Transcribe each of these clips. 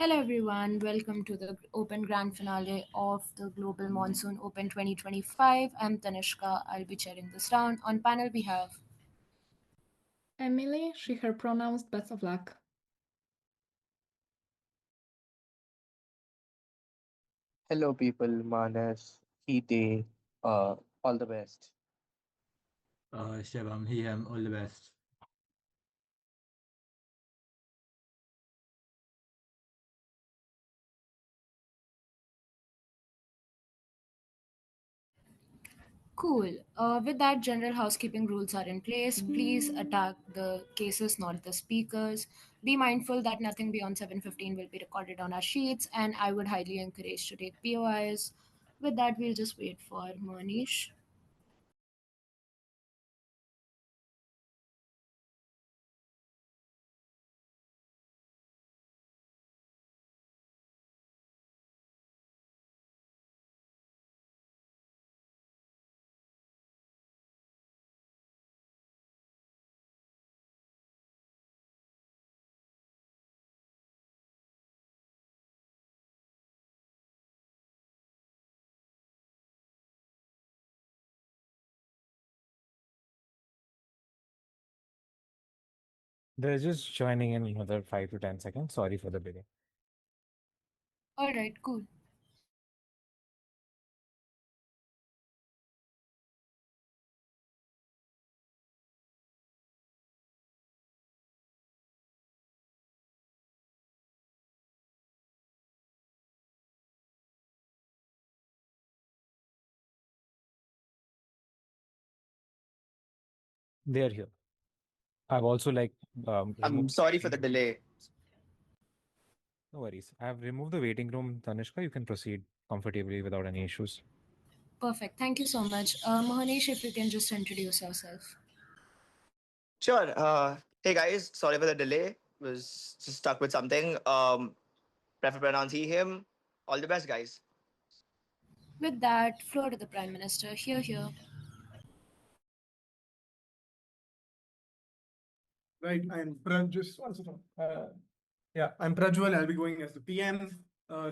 Hello everyone, welcome to the Open Grand Finale of the Global Monsoon Open 2025. I'm Tanishka. I'll be chairing this round. On panel we have Emily, she, her pronouns, best of luck. Hello, people. Manas, he, they, all the best. Shivam, he, him, all the best. Cool. With that, general housekeeping rules are in place. Please attack the cases, not the speakers. Be mindful that nothing beyond 7:15 will be recorded on our sheets, and I would highly encourage to take POIs. With that, we'll just wait for Manish. They're just joining in another 5 to 10 seconds. Sorry for the delay. All right, cool. They're here. I've also I'm removed. sorry for the delay. No worries. I've removed the waiting room. Tanishka, you can proceed comfortably without any issues. Perfect. Thank you so much. Mohanish, if you can just introduce yourself. Sure. Hey guys, sorry for the delay. Was just stuck with something. Prefer pronounce he, him. All the best, guys. With that, floor to the Prime Minister. Here, here. Right, I'm just one second. Yeah, I'm Prajwal. I'll be going as the PM.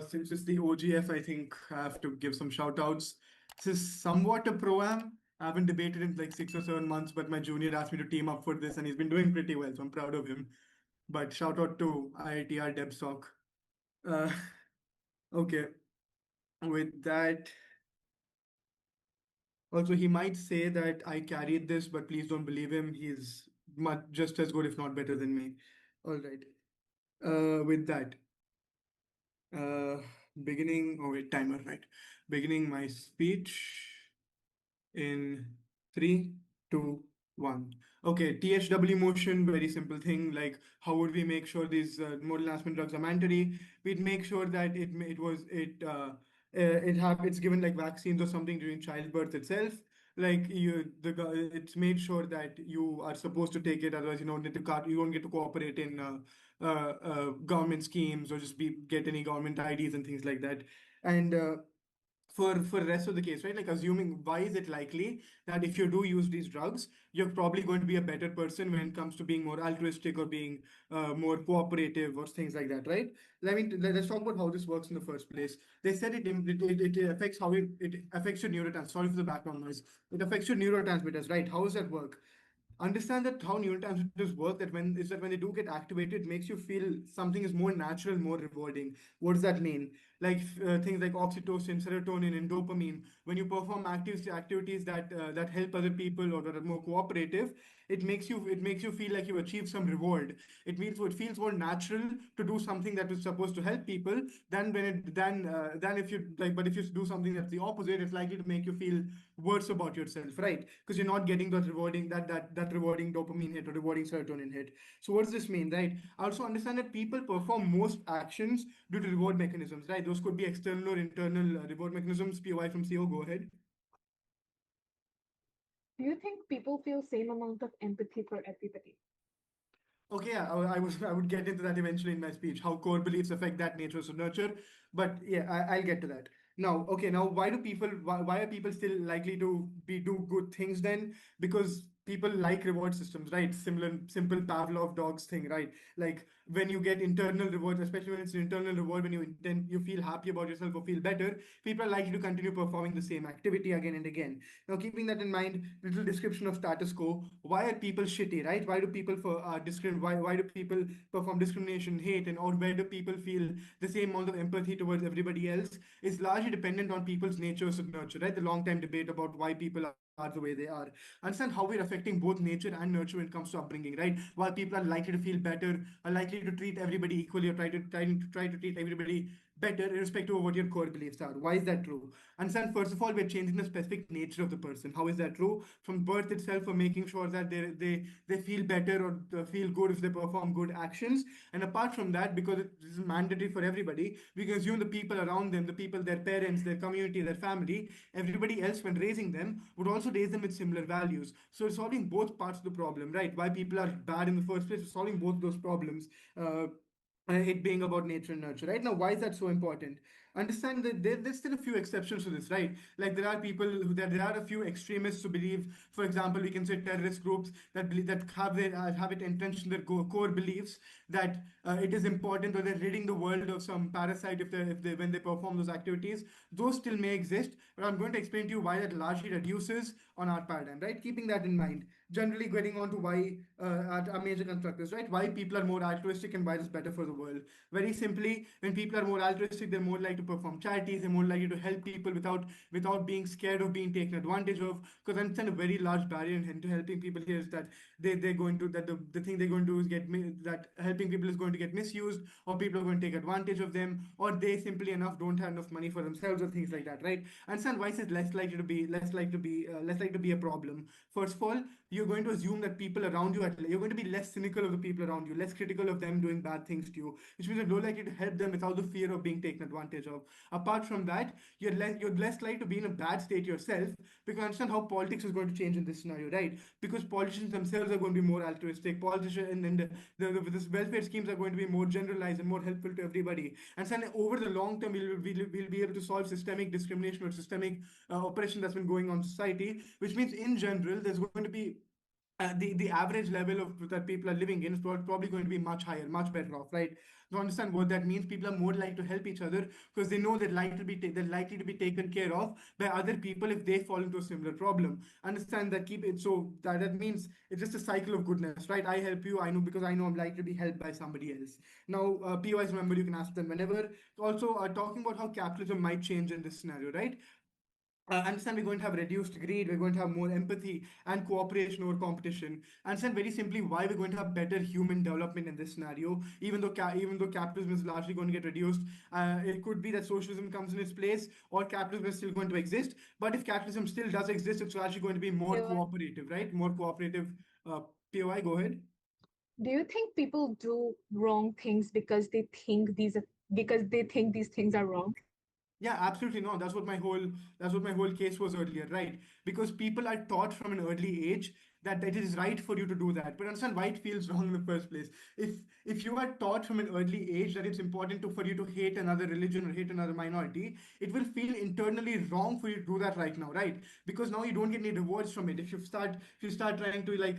Since it's the OGF, I think I have to give some shout outs. This is somewhat a pro-am. I haven't debated in like 6 or 7 months, but my junior asked me to team up for this, and he's been doing pretty well, so I'm proud of him. But shout out to IITR DebSoc. Uh, okay, with that, also he might say that I carried this, but please don't believe him. He's much just as good, if not better than me. All right. With that, uh, beginning. Oh wait, timer, right? Beginning my speech in three, two, one. Okay, THW motion, very simple thing. Like, how would we make sure these modal enhancement drugs are mandatory? We'd make sure that it's given like vaccines or something during childbirth itself. Like it's made sure that you are supposed to take it, otherwise you don't get to cooperate in government schemes or just get any government IDs and things like that. And for rest of the case, right? Like assuming why is it likely that if you do use these drugs, you're probably going to be a better person when it comes to being more altruistic or being more cooperative or things like that, right? Let's talk about how this works in the first place. They said it affects it affects your neurotransmitters. Sorry for the background noise. It affects your neurotransmitters, right? How does that work? Understand that how neurotransmitters work, that when they do get activated, it makes you feel something is more natural, more rewarding. What does that mean? Like things like oxytocin, serotonin, and dopamine. When you perform activities that help other people or that are more cooperative, it makes you feel like you achieve some reward. It feels more natural to do something that is supposed to help people than when it than if you like. But if you do something that's the opposite, it's likely to make you feel worse about yourself, right? Because you're not getting that rewarding dopamine hit or rewarding serotonin hit. So what does this mean, right? Also understand that people perform most actions due to reward mechanisms, right? Those could be external or internal reward mechanisms. POI from CO, go ahead. Do you think people feel same amount of empathy for everybody? Okay, yeah, I would get into that eventually in my speech, how core beliefs affect that nature to nurture. But yeah, I'll get to that. Now, okay, now why are people still likely to do good things then? Because people like reward systems, right? Similar, simple Pavlov dogs thing, right? Like when you get internal rewards, especially when it's an internal reward, when you feel happy about yourself or feel better, people are likely to continue performing the same activity again and again. Now, keeping that in mind, little description of status quo. Why are people shitty, right? Why do people why do people perform discrimination, hate, and or where do people feel the same amount of empathy towards everybody else? Is largely dependent on people's nature versus nurture, right? The long time debate about why people are the way they are. Understand how we're affecting both nature and nurture when it comes to upbringing, right? While people are likely to feel better, are likely to treat everybody equally, or try to treat everybody better, irrespective of what your core beliefs are. Why is that true? Understand, first of all, we're changing the specific nature of the person. How is that true? From birth itself, we're making sure that they feel better or feel good if they perform good actions. And apart from that, because this is mandatory for everybody, we can assume the people around them, the people, their parents, their community, their family, everybody else, when raising them, would also raise them with similar values. So it's solving both parts of the problem, right? Why people are bad in the first place, we're solving both those problems. It being about nature and nurture, right? Now, why is that so important? Understand that there's still a few exceptions to this, right? Like there are people there are a few extremists who believe, for example, we can say terrorist groups that believe, that have it entrenched in their core beliefs that it is important, or they're ridding the world of some parasite if they when they perform those activities. Those still may exist, but I'm going to explain to you why that largely reduces on our paradigm, right? Keeping that in mind, generally getting on to why our major constructors, right? Why people are more altruistic and why it's better for the world. Very simply, when people are more altruistic, they're more likely to perform charities, they're more likely to help people without being scared of being taken advantage of. Because I understand a very large barrier into helping people here is that they're going to that the thing they're going to do is that helping people is going to get misused, or people are going to take advantage of them, or they simply enough don't have enough money for themselves, or things like that, right? Understand why is less likely to be a problem. First of all, you're going to assume that people around you you're going to be less cynical of the people around you, less critical of them doing bad things to you, which means you're more likely to help them without the fear of being taken advantage of. Apart from that, you're less likely to be in a bad state yourself, because understand how politics is going to change in this scenario, right? Because politicians themselves are going to be more altruistic. Politicians and this welfare schemes are going to be more generalized and more helpful to everybody. And so over the long term, we'll be able to solve systemic discrimination or systemic oppression that's been going on in society, which means in general there's going to be the average level of that people are living in is probably going to be much higher, much better off, right? To understand what that means, people are more likely to help each other because they know they're likely to be taken care of by other people if they fall into a similar problem. Understand that, keep it so that means it's just a cycle of goodness, right? I help you, I know, because I know I'm likely to be helped by somebody else. Now, POIs, remember, you can ask them whenever. Also, talking about how capitalism might change in this scenario, right? Understand we're going to have reduced greed, we're going to have more empathy and cooperation over competition. Understand very simply why we're going to have better human development in this scenario, even though capitalism is largely going to get reduced. It could be that socialism comes in its place, or capitalism is still going to exist. But if capitalism still does exist, it's largely going to be more Yeah. cooperative, right? More cooperative. POI, go ahead. Do you think people do wrong things because they think these things are wrong? Yeah, absolutely no. That's what my whole case was earlier, right? Because people are taught from an early age that it is right for you to do that. But understand why it feels wrong in the first place. If you are taught from an early age that it's important for you to hate another religion or hate another minority, it will feel internally wrong for you to do that right now, right? Because now you don't get any rewards from it. If you start trying to like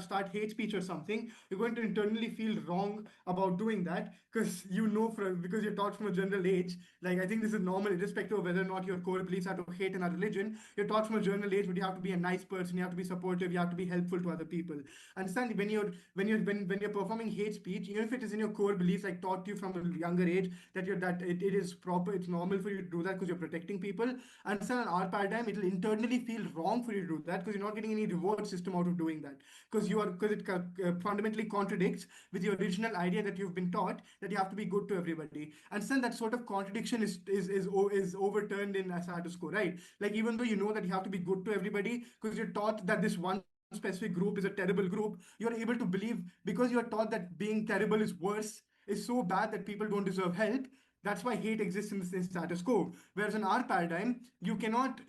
start hate speech or something, you're going to internally feel wrong about doing that because you're taught from a general age. Like I think this is normal, irrespective of whether or not your core beliefs are to hate another religion. You're taught from a general age, but you have to be a nice person, you have to be supportive, you have to be helpful to other people. Understand when you're performing hate speech, even if it is in your core beliefs, like taught to you from a younger age that it is proper, it's normal for you to do that because you're protecting people. Understand in our paradigm, it'll internally feel wrong for you to do that because you're not getting any reward system out of doing that. Because it fundamentally contradicts with your original idea that you've been taught that you have to be good to everybody. And then that sort of contradiction is overturned in a status quo, right? Like even though you know that you have to be good to everybody because you're taught that this one specific group is a terrible group, you're able to believe, because you're taught that being terrible is worse, is so bad that people don't deserve help. That's why hate exists in the status quo. Whereas in our paradigm, you cannot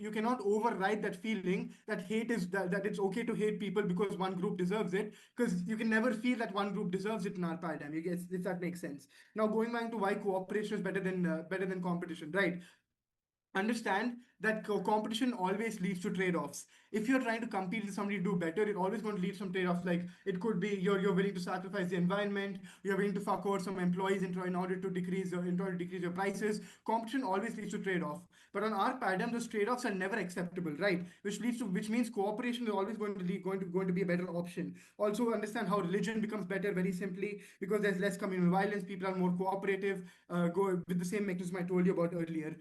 override that feeling that that it's okay to hate people because one group deserves it, because you can never feel that one group deserves it in our paradigm. You guess if that makes sense. Now going back to why cooperation is better than competition, right? understand that competition always leads to trade-offs. If you're trying to compete with somebody to do better, it always going to lead to some trade-offs. Like it could be you're willing to sacrifice the environment, you're willing to fuck over some employees in order to decrease your prices. Competition always leads to trade-off. But on our paradigm, those trade-offs are never acceptable, right? Which means cooperation is always going to be a better option. Also understand how religion becomes better very simply because there's less communal violence. People are more cooperative. Go with the same mechanism I told you about earlier.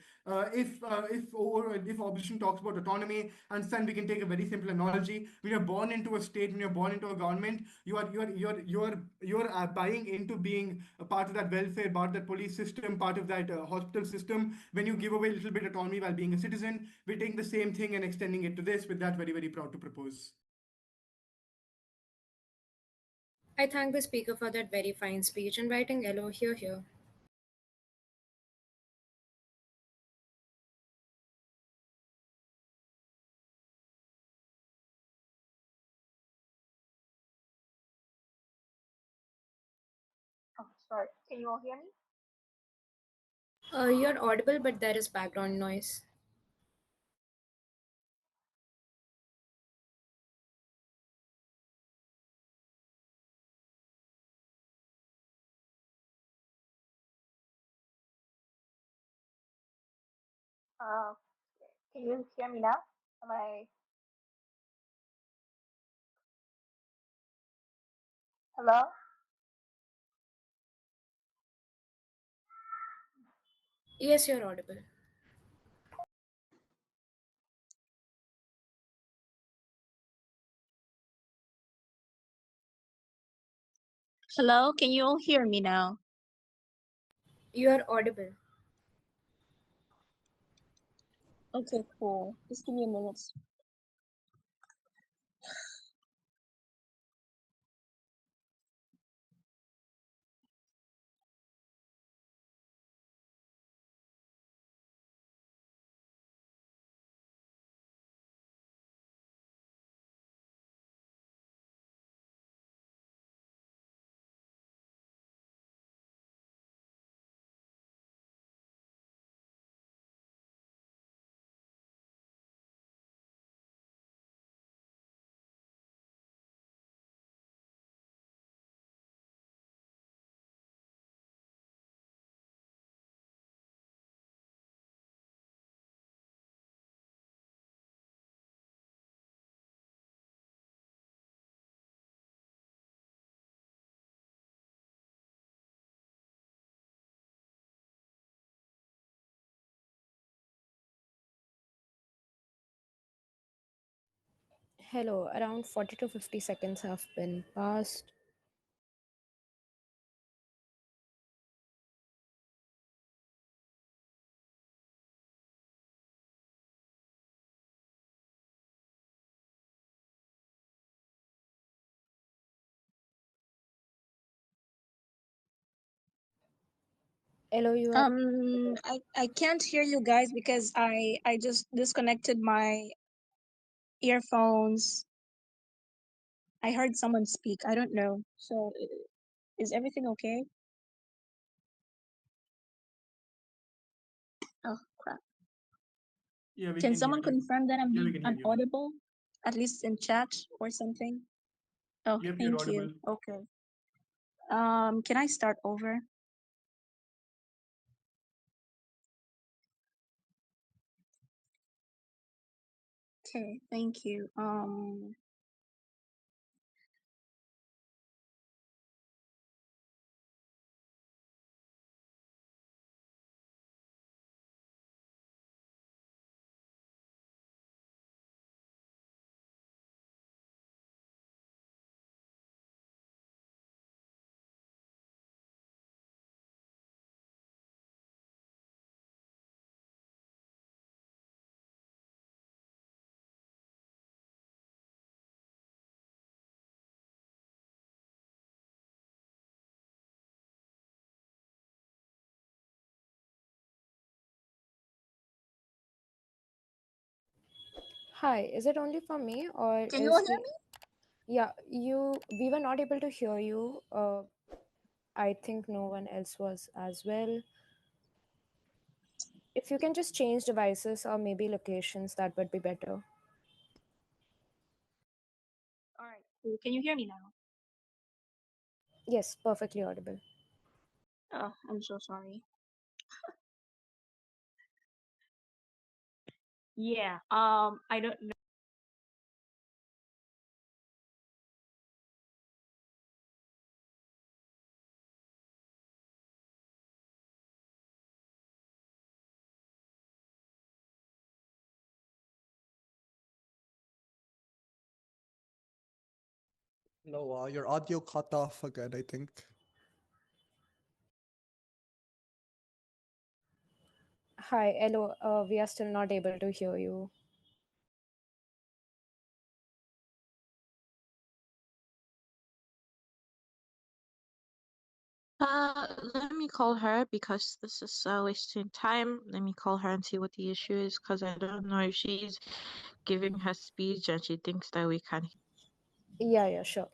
If opposition talks about autonomy, understand we can take a very simple analogy. When you're born into a state, when you're born into a government, you are buying into being a part of that welfare, part of that police system, part of that hospital system. When you give away a little bit of autonomy while being a citizen, we're taking the same thing and extending it to this. With that, very very proud to propose. I thank the speaker for that very fine speech. Inviting Elo here. Oh, sorry. Can you all hear me? You're audible, but there is background noise. Uh, can you hear me now? Am I? Hello? Yes, you're audible. Hello, can you all hear me now? You're audible. Okay, cool. Just give me a minute. Hello, around 40 to 50 seconds have been passed. Hello, you are. I can't hear you guys because I just disconnected my earphones. I heard someone speak. I don't know. So is everything okay? Oh crap. Yeah, we Can can hear someone you. confirm that Yeah, we can hear I'm you. audible? At least in chat or something? Oh, Yep, you're thank you. audible. Okay. Can I start over? Okay, thank you. Hi, is it only for me or Can you all is hear the. me? Yeah, we were not able to hear you. I think no one else was as well. If you can just change devices or maybe locations, that would be better. All right, cool. Can you hear me now? Yes, perfectly audible. Oh, I'm so sorry. Yeah, I don't know. No, your audio cut off again, I think. Hi, hello. We are still not able to hear you. Let me call her because this is wasting time. Let me call her and see what the issue is because I don't know if she's giving her speech and she thinks that we can. Yeah, sure.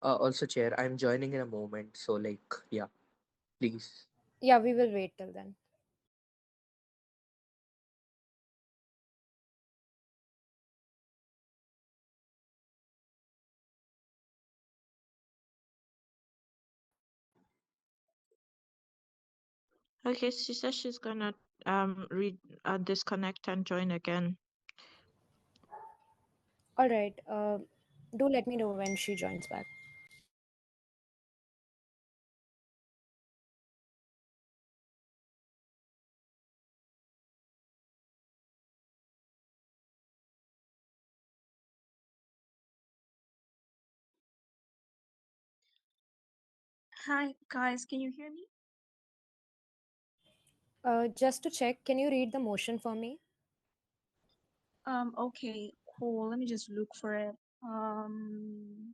Also, Chair, I'm joining in a moment. So, like, yeah, please. Yeah, we will wait till then. Okay, she says she's gonna disconnect and join again. All right. Do let me know when she joins back. Hi guys, can you hear me? Just to check, can you read the motion for me? Okay, cool. Let me just look for it. Um,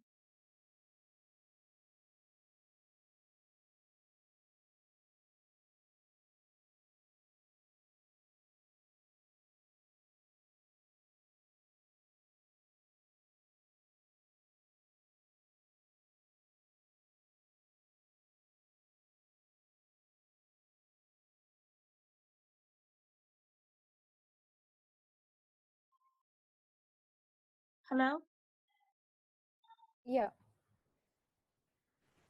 Hello? Yeah.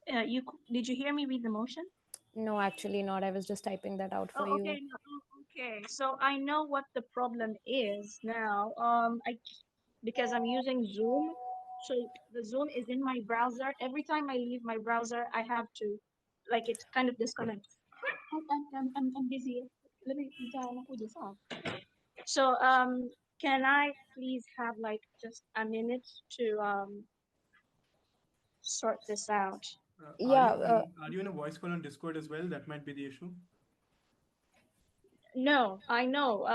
Did you hear me read the motion? No, actually not. I was just typing that out for Oh, you. okay. No, okay. So I know what the problem is now. Because I'm using Zoom. So the Zoom is in my browser. Every time I leave my browser, I have to, like, it kind of disconnects. I'm busy. Let me put this off. So can I please have like just a minute to sort this out? Yeah. Are you in a voice call on Discord as well? That might be the issue. No, I know.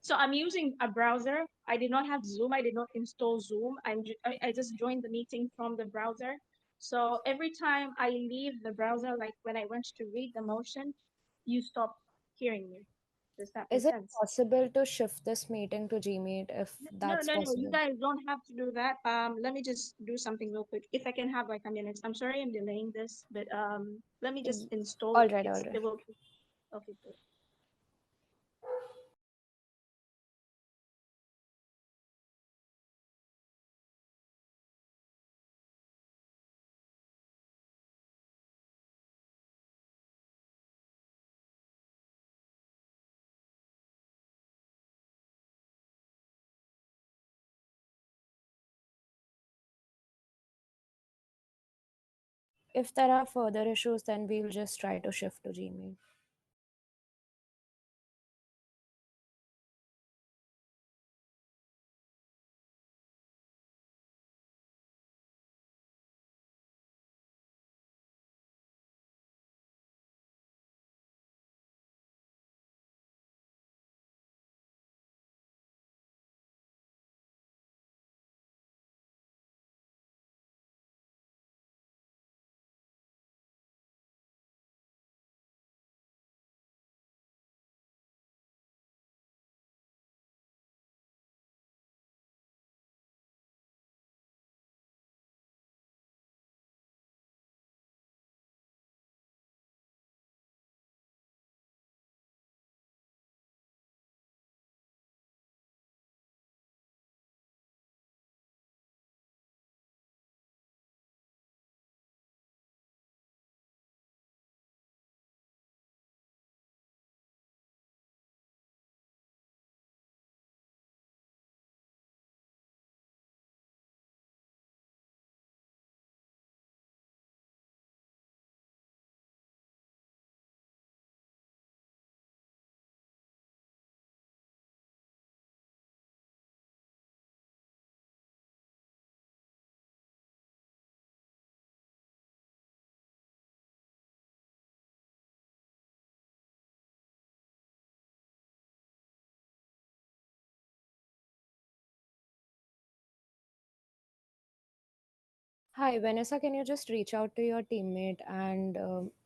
So I'm using a browser. I did not have Zoom. I did not install Zoom. I just joined the meeting from the browser. So every time I leave the browser, like when I went to read the motion, you stop hearing me. Does that make Is it sense? possible to shift this meeting to Gmeet if No, that's no, no. You possible? guys don't have to do that. Let me just do something real quick. If I can have like a minute. I'm sorry I'm delaying this, but let me just install All it. right, all right. It will. Okay, cool. If there are further issues, then we'll just try to shift to Gmeet. Hi, Vanessa. Can you just reach out to your teammate and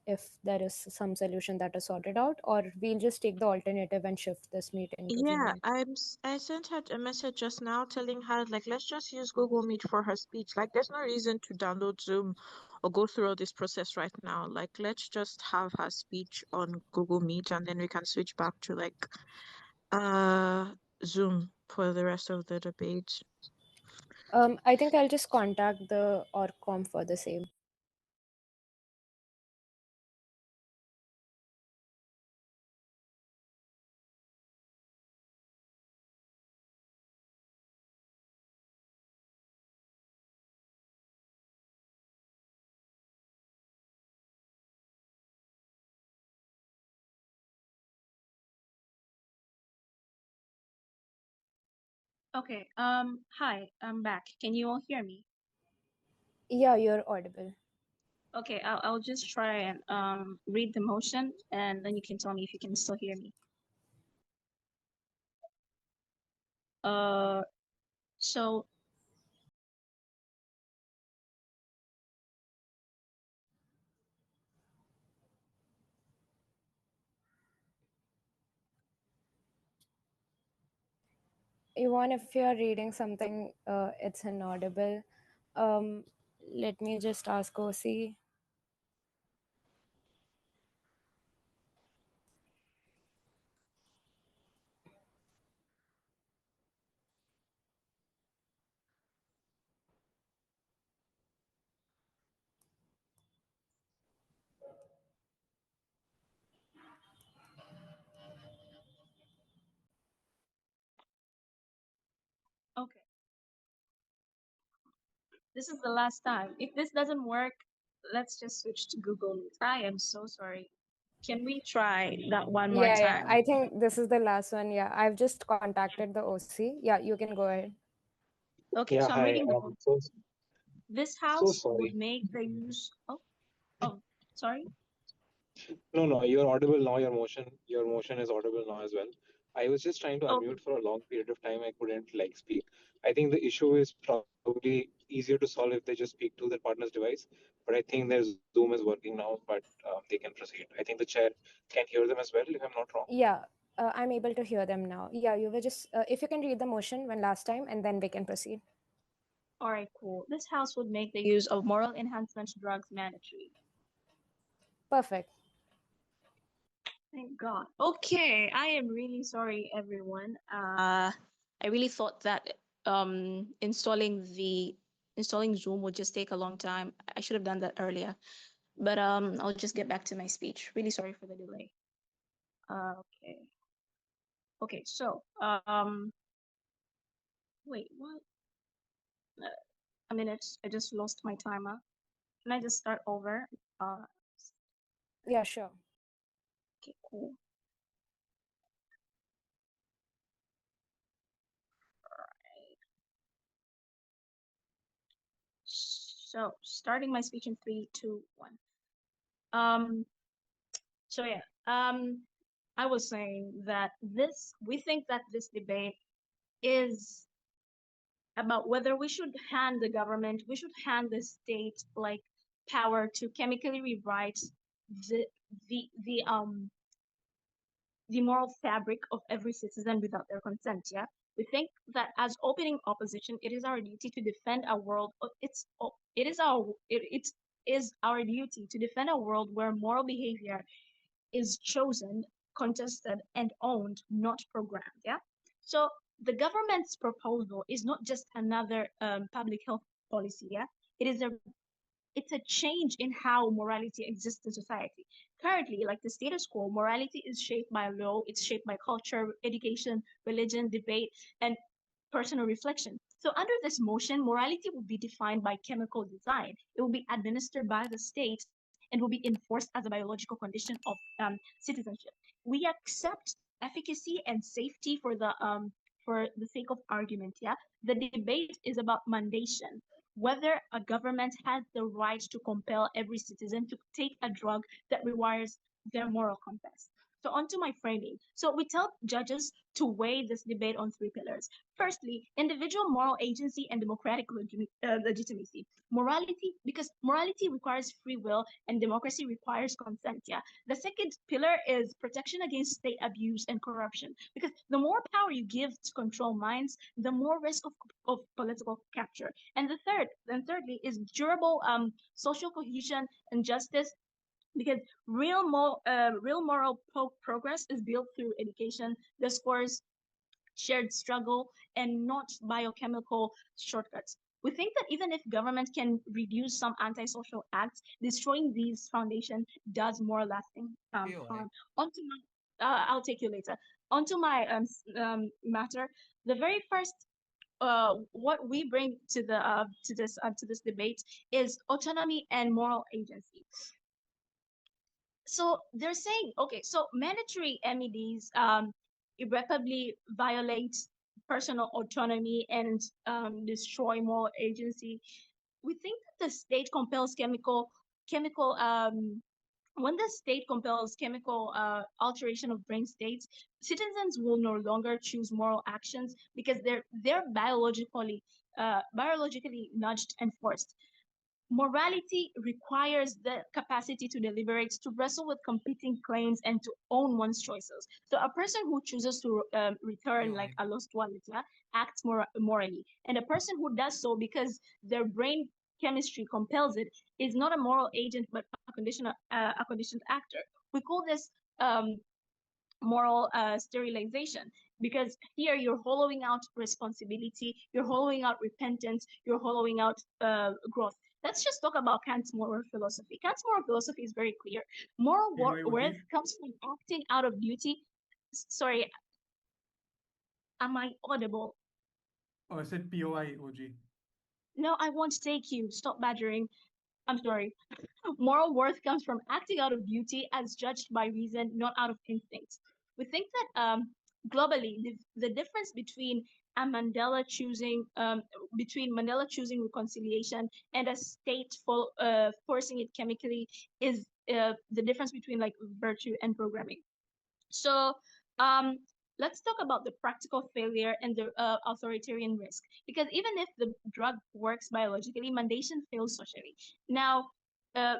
if there is some solution that is sorted out, or we'll just take the alternative and shift this meeting to Zoom Yeah, Meet? I sent her a message just now telling her like let's just use Google Meet for her speech. Like there's no reason to download Zoom or go through all this process right now. Like let's just have her speech on Google Meet and then we can switch back to like Zoom for the rest of the debate. I think I'll just contact the Orcom for the same. Okay. Hi, I'm back. Can you all hear me? Yeah, you're audible. Okay, I'll just try and read the motion, and then you can tell me if you can still hear me. Uh, so Even if you're reading something, it's inaudible. Um, Let me just ask OC. okay, this is the last time. If this doesn't work, let's just switch to Google Meet. I am so sorry. Can we try that one more Yeah, time? I think this is the last one. Yeah, I've just contacted the OC. Yeah, you can go ahead. Okay, Yeah, so I'm hi. reading the motion. This So house would sorry. make the use. Oh, sorry. No, no, you're audible now. Your motion is audible now as well. I was just trying to Okay. unmute for a long period of time. I couldn't like speak. I think the issue is probably easier to solve if they just speak to their partner's device. But I think their Zoom is working now, but they can proceed. I think the chair can hear them as well, if I'm not wrong. Yeah, I'm able to hear them now. Yeah, you were just, if you can read the motion when last time, and then we can proceed. All right, cool. This house would make the use of moral enhancement drugs mandatory. Perfect. Thank God. Okay, I am really sorry, everyone. I really thought that installing Zoom would just take a long time. I should have done that earlier. But I'll just get back to my speech. Really sorry for the delay. Okay. Okay, so wait, what? A minute. I just lost my timer. Can I just start over? Uh, Yeah, sure. okay, cool. So starting my speech in 3, 2, 1. So yeah, I was saying that we think that this debate is about whether we should hand the state like power to chemically rewrite the the the um the moral fabric of every citizen without their consent. Yeah, we think that as opening opposition, it is our duty to defend a world. It is our duty to defend a world where moral behavior is chosen, contested, and owned, not programmed. Yeah. So the government's proposal is not just another public health policy. Yeah. It is it's a change in how morality exists in society. Currently, like the status quo, morality is shaped by law, it's shaped by culture, education, religion, debate, and personal reflection. So, under this motion, morality will be defined by chemical design. It will be administered by the state and will be enforced as a biological condition of citizenship. We accept efficacy and safety for the sake of argument. Yeah, the debate is about mandation, whether a government has the right to compel every citizen to take a drug that requires their moral compass. So onto my framing. So we tell judges to weigh this debate on three pillars. Firstly, individual moral agency and democratic legitimacy. Morality, because morality requires free will and democracy requires consent. Yeah. The second pillar is protection against state abuse and corruption, because the more power you give to control minds, the more risk of political capture. And thirdly, is durable social cohesion and justice, because real moral progress is built through education, discourse, shared struggle, and not biochemical shortcuts. We think that even if government can reduce some antisocial acts, destroying these foundation does more lasting harm. Onto my, I'll take you later. Onto my matter. The very first what we bring to this debate is autonomy and moral agency. So they're saying, okay, so mandatory MEDs irreparably violate personal autonomy and destroy moral agency. We think that the state compels chemical when the state compels chemical alteration of brain states, citizens will no longer choose moral actions because they're biologically nudged and forced. Morality requires the capacity to deliberate, to wrestle with competing claims, and to own one's choices. So a person who chooses to return like a lost wallet, yeah, acts morally, and a person who does so because their brain chemistry compels it is not a moral agent but a conditioned actor. We call this moral sterilization, because here you're hollowing out responsibility, you're hollowing out repentance, you're hollowing out growth. Let's just talk about Kant's moral philosophy. Kant's moral philosophy is very clear. Moral worth comes from acting out of duty. Sorry, am I audible? Oh, I said POI, OG. No, I won't take you. Stop badgering. I'm sorry. Moral worth comes from acting out of duty as judged by reason, not out of instinct. We think that globally, the difference between Mandela choosing reconciliation and a state forcing it chemically is the difference between like virtue and programming. So um, let's talk about the practical failure and the authoritarian risk. Because even if the drug works biologically, mandation fails socially. Now,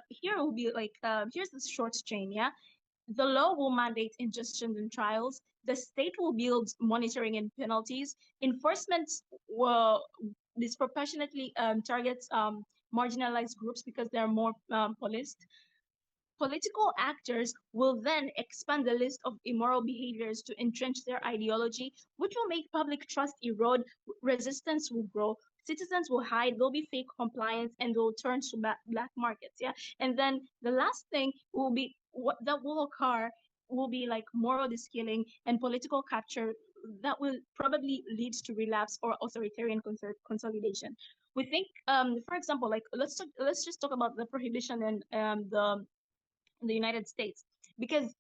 here will be like, here's the short chain, yeah? The law will mandate ingestion and trials. The state will build monitoring and penalties. Enforcement will disproportionately targets marginalized groups because they're more policed. Political actors will then expand the list of immoral behaviors to entrench their ideology, which will make public trust erode, resistance will grow, citizens will hide, there'll be fake compliance, and they'll turn to black markets. Yeah. And then the last thing will be what that will occur will be like moral descaling and political capture that will probably lead to relapse or authoritarian consolidation. We think, for example, like let's just talk about the prohibition and the United States, because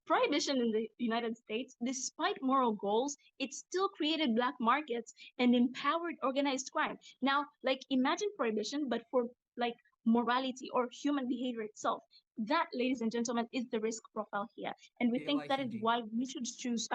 prohibition in the United States, despite moral goals, it still created black markets and empowered organized crime. Now, like imagine prohibition, but for like morality or human behavior itself. That, ladies and gentlemen, is the risk profile here, and we think that is why we should choose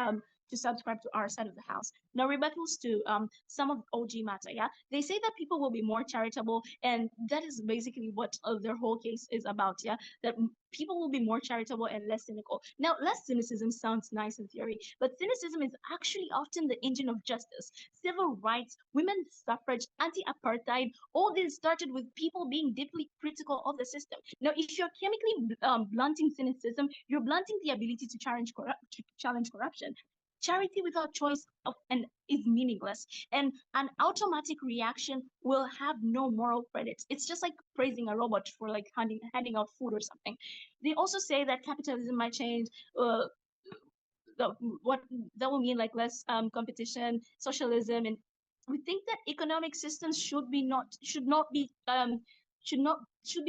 to subscribe to our side of the house. Now, rebuttals to some of OG matter, yeah? They say that people will be more charitable, and that is basically what their whole case is about, yeah? That people will be more charitable and less cynical. Now, less cynicism sounds nice in theory, but cynicism is actually often the engine of justice. Civil rights, women's suffrage, anti-apartheid, all this started with people being deeply critical of the system. Now, if you're chemically blunting cynicism, you're blunting the ability to challenge corruption. Charity without choice and is meaningless, and an automatic reaction will have no moral credit. It's just like praising a robot for like handing out food or something. They also say that capitalism might change. What that will mean, like less competition, socialism, and we think that economic systems should be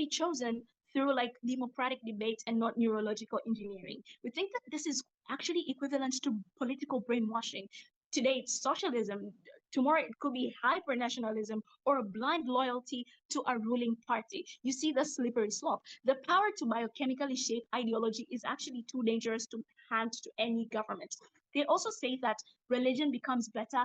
chosen through like democratic debate and not neurological engineering. We think that this is actually equivalent to political brainwashing. Today, it's socialism. Tomorrow it could be hyper nationalism or a blind loyalty to a ruling party. You see the slippery slope. The power to biochemically shape ideology is actually too dangerous to hand to any government. They also say that religion becomes better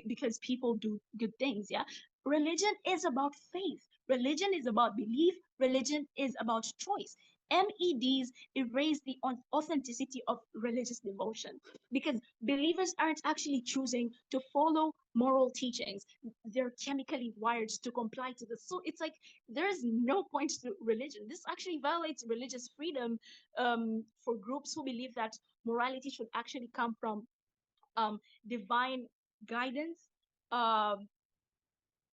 because people do good things. Yeah, religion is about faith. Religion is about belief. Religion is about choice. MEDs erase the authenticity of religious devotion because believers aren't actually choosing to follow moral teachings. They're chemically wired to comply to this. So it's like there's no point to religion. This actually violates religious freedom for groups who believe that morality should actually come from divine guidance um,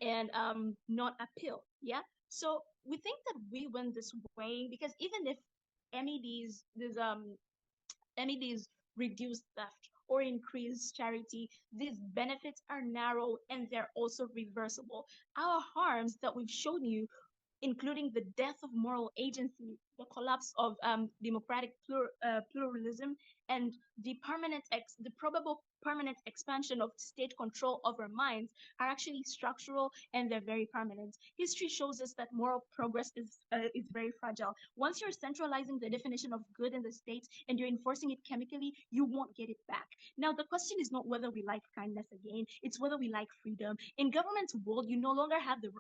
and not appeal. Yeah. So we think that we win this way because even if MEDs reduce theft or increase charity, these benefits are narrow and they're also reversible. Our harms that we've shown you, including the death of moral agency, the collapse of democratic pluralism, and the probable permanent expansion of state control over minds, are actually structural and they're very permanent. History shows us that moral progress is very fragile. Once you're centralizing the definition of good in the state and you're enforcing it chemically, you won't get it back. Now, the question is not whether we like kindness again; it's whether we like freedom. In government's world, you no longer have the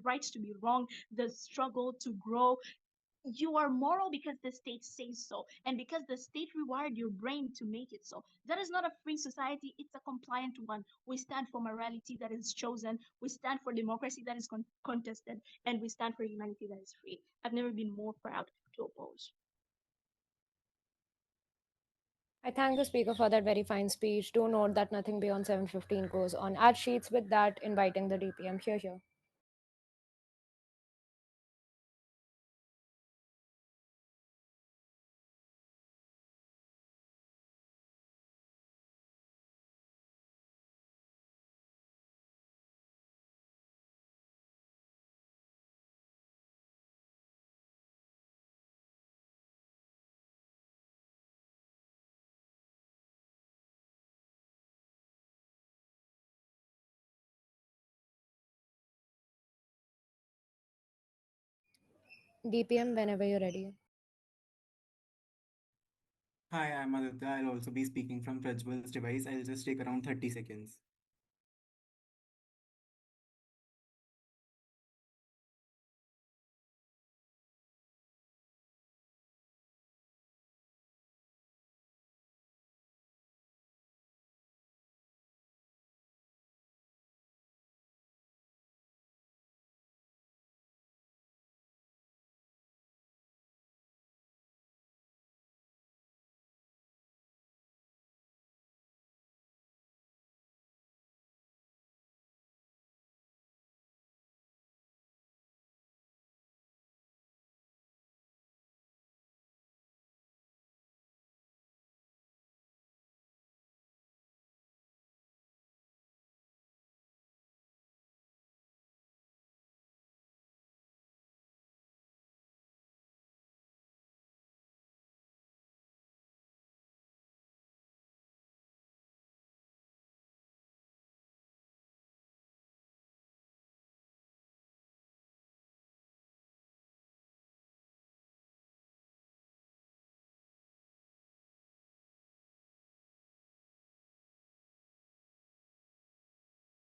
right to be wrong, the struggle to grow. You are moral because the state says so, and because the state rewired your brain to make it so. That is not a free society, it's a compliant one. We stand for morality that is chosen, we stand for democracy that is contested, and we stand for humanity that is free. I've never been more proud to oppose. I thank the speaker for that very fine speech. Do note that nothing beyond 7:15 goes on ad sheets. With that, inviting the DPM. Here, here. DPM, whenever you're ready. Hi, I'm Aditya. I'll also be speaking from Prajwal's device. I'll just take around 30 seconds.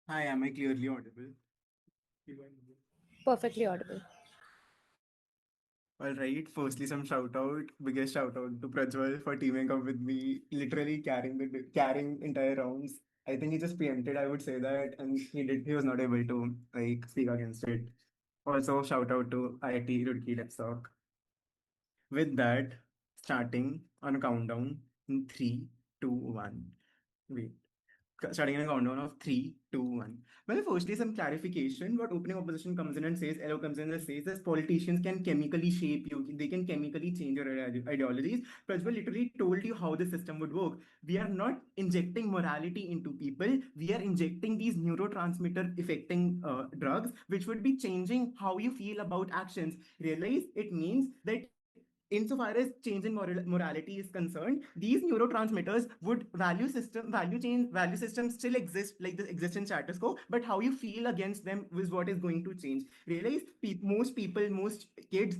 Hi, am I clearly audible? Perfectly audible. All right. Firstly, some shout out, biggest shout out to Prajwal for teaming up with me, literally carrying entire rounds. I think he just preempted, I would say that, and he was not able to like speak against it. Also, shout out to IIT Roorkee Lapstock. With that, starting on a countdown in three, two, one. Wait. Starting in a countdown of three, two, one. Well, firstly, some clarification. What opening opposition comes in and says, Elo comes in and says that politicians can chemically shape you. They can chemically change your ideologies. Prajwal literally told you how the system would work. We are not injecting morality into people. We are injecting these neurotransmitter affecting drugs, which would be changing how you feel about actions. Realize it means that insofar as change in morality is concerned, these neurotransmitters would value systems still exist, like the exist in status quo, but how you feel against them is what is going to change. Realize most people, most kids,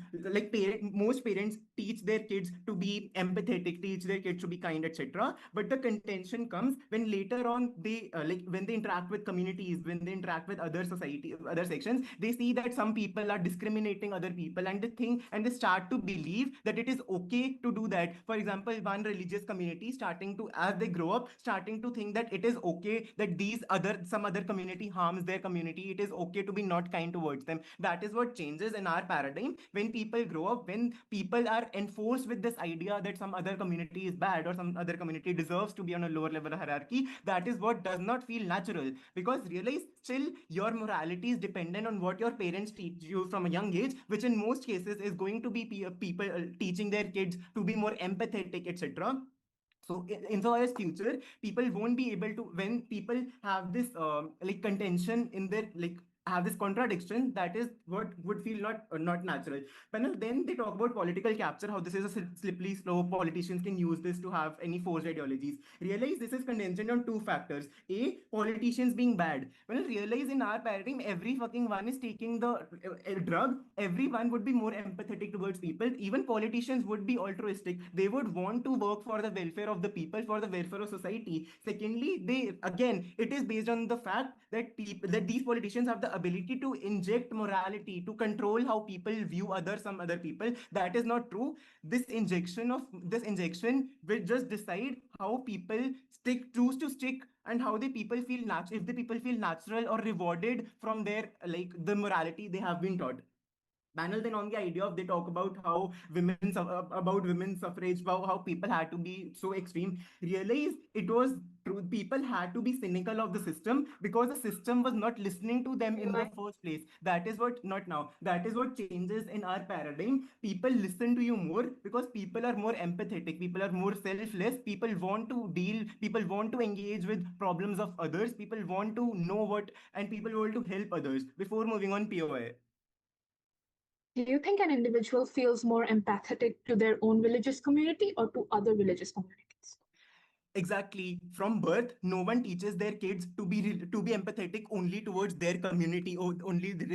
most parents teach their kids to be empathetic, teach their kids to be kind, etc. But the contention comes when later on they when they interact with communities, when they interact with other society, other sections, they see that some people are discriminating other people, and they start to believe that it is okay to do that. For example, one religious community starting to, as they grow up, starting to think that it is okay that some other community harms their community, it is okay to be not kind towards them. That is what changes in our paradigm when people grow up, when people are enforced with this idea that some other community is bad or some other community deserves to be on a lower level of hierarchy. That is what does not feel natural, because realize still your morality is dependent on what your parents teach you from a young age, which in most cases is going to be people teaching their kids to be more empathetic, etc. So in so as future, people won't be able to, when people have this contention in their, have this contradiction, that is what would feel not natural. Panel, then they talk about political capture, how this is a slippery slope, politicians can use this to have any forced ideologies. Realize this is contingent on two factors: a, politicians being bad. Well, realize in our paradigm, every fucking one is taking the drug, everyone would be more empathetic towards people. Even politicians would be altruistic, they would want to work for the welfare of the people, for the welfare of society. Secondly, they, again, it is based on the fact that that these politicians have the ability to inject morality, to control how people view some other people. That is not true. This injection will just decide how people choose to stick, and how the people feel if the people feel natural or rewarded from their, the morality they have been taught. Panel, then on the idea of, they talk about how about women's suffrage, how people had to be so extreme. Realize it was true, people had to be cynical of the system because the system was not listening to them in the first place. That is what, not now, that is what changes in our paradigm. People listen to you more because people are more empathetic, people are more selfless, people want to engage with problems of others, people want to know what, and people want to help others before moving on POI. Do you think an individual feels more empathetic to their own religious community or to other religious communities? Exactly. From birth, no one teaches their kids to be empathetic only towards their community or only the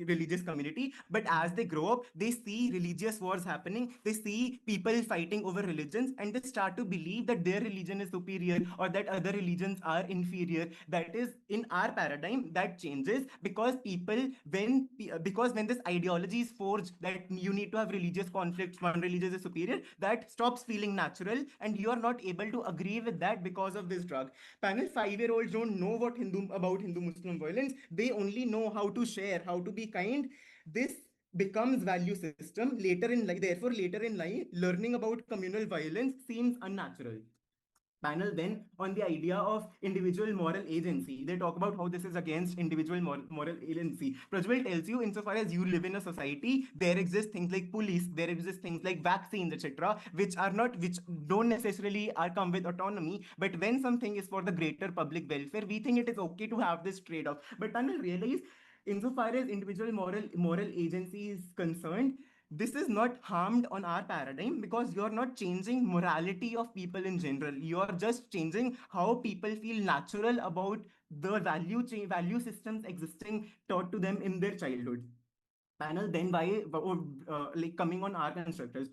religious community. But as they grow up, they see religious wars happening. They see people fighting over religions, and they start to believe that their religion is superior or that other religions are inferior. That is, in our paradigm, that changes because because when this ideology is forged that you need to have religious conflicts, one religion is superior, that stops feeling natural, and you are not able to agree with that because of this drug. Panel, 5-year-olds don't know what Hindu Muslim violence. They only know how to share, how to be kind. This becomes value system later in life. Therefore, later in life, learning about communal violence seems unnatural. Panel, then on the idea of individual moral agency, they talk about how this is against individual moral agency. Prajwal tells you, insofar as you live in a society, there exist things like police, there exist things like vaccines, etc., which don't necessarily are come with autonomy. But when something is for the greater public welfare, we think it is okay to have this trade-off. But Panel, realize, insofar as individual moral agency is concerned, this is not harmed on our paradigm because you're not changing morality of people in general. You're just changing how people feel natural about the value systems existing taught to them in their childhood. Panel, then why, coming on our constructors.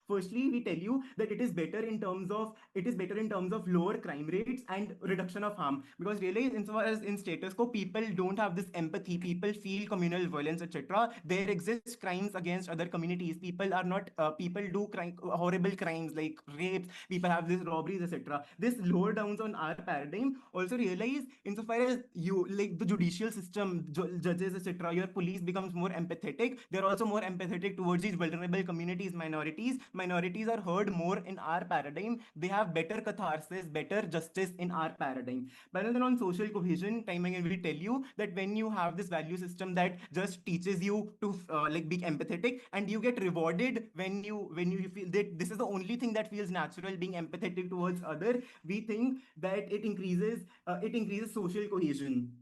Firstly, we tell you that it is better in terms of lower crime rates and reduction of harm, because really, insofar as in status quo, people don't have this empathy, people feel communal violence, etc. There exists crimes against other communities, people are not people do horrible crimes like rapes, people have these robberies, etc. This lower downs on our paradigm. Also realize, insofar as you, like the judicial system, judges, etc., your police becomes more empathetic, they're also more empathetic towards these vulnerable communities, minorities are heard more in our paradigm, they have better catharsis, better justice in our paradigm. But then on social cohesion, time again we tell you that when you have this value system that just teaches you to be empathetic, and you get rewarded when you feel that this is the only thing that feels natural, being empathetic towards other, we think that it increases social cohesion.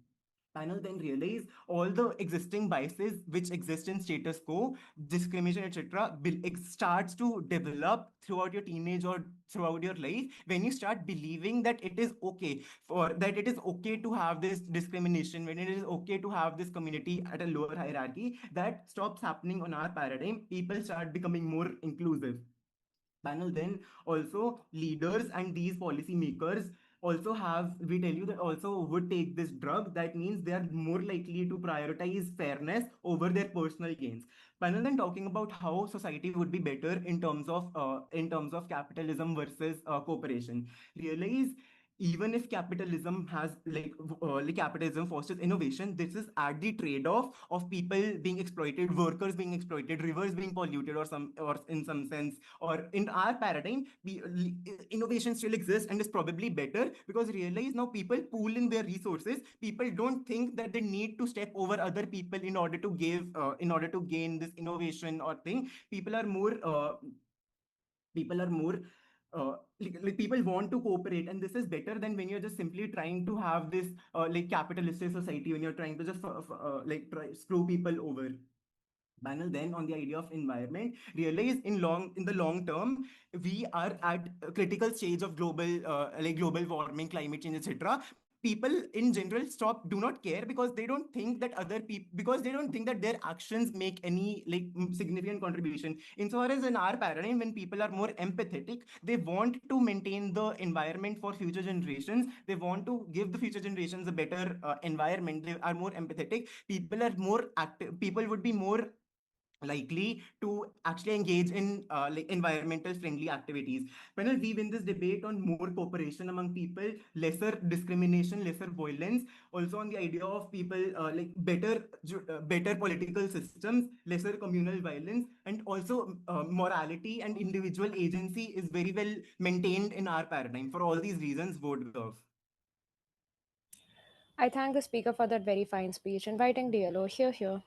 Panel then realize all the existing biases which exist in status quo, discrimination, etc., starts to develop throughout your teenage or throughout your life when you start believing that it is okay to have this discrimination, when it is okay to have this community at a lower hierarchy. That stops happening on our paradigm. People start becoming more inclusive. Panel then also leaders and these policy makers also have, we tell you that also would take this drug. That means they are more likely to prioritize fairness over their personal gains. Panel then talking about how society would be better in terms of capitalism versus cooperation. Realize even if capitalism has like capitalism fosters innovation, this is at the trade-off of people being exploited, workers being exploited, rivers being polluted, or in some sense, or in our paradigm, innovation still exists and is probably better because realize now people pool in their resources. People don't think that they need to step over other people in order to gain this innovation or thing. People are more like people want to cooperate, and this is better than when you're just simply trying to have this like capitalistic society, when you're trying to just screw people over. Panel then on the idea of environment realize in the long term we are at a critical stage of global warming, climate change, etc. People in general stop do not care because they don't think that other people, because they don't think that their actions make any significant contribution. Insofar as in our paradigm, when people are more empathetic, they want to maintain the environment for future generations. They want to give the future generations a better environment. They are more empathetic. People are more active. People would be more likely to actually engage in like environmental friendly activities. When we win this debate on more cooperation among people, lesser discrimination, lesser violence, also on the idea of people better political systems, lesser communal violence, and also morality and individual agency is very well maintained in our paradigm. For all these reasons, vote Gov. I thank the speaker for that very fine speech. Inviting DLO. Here, here.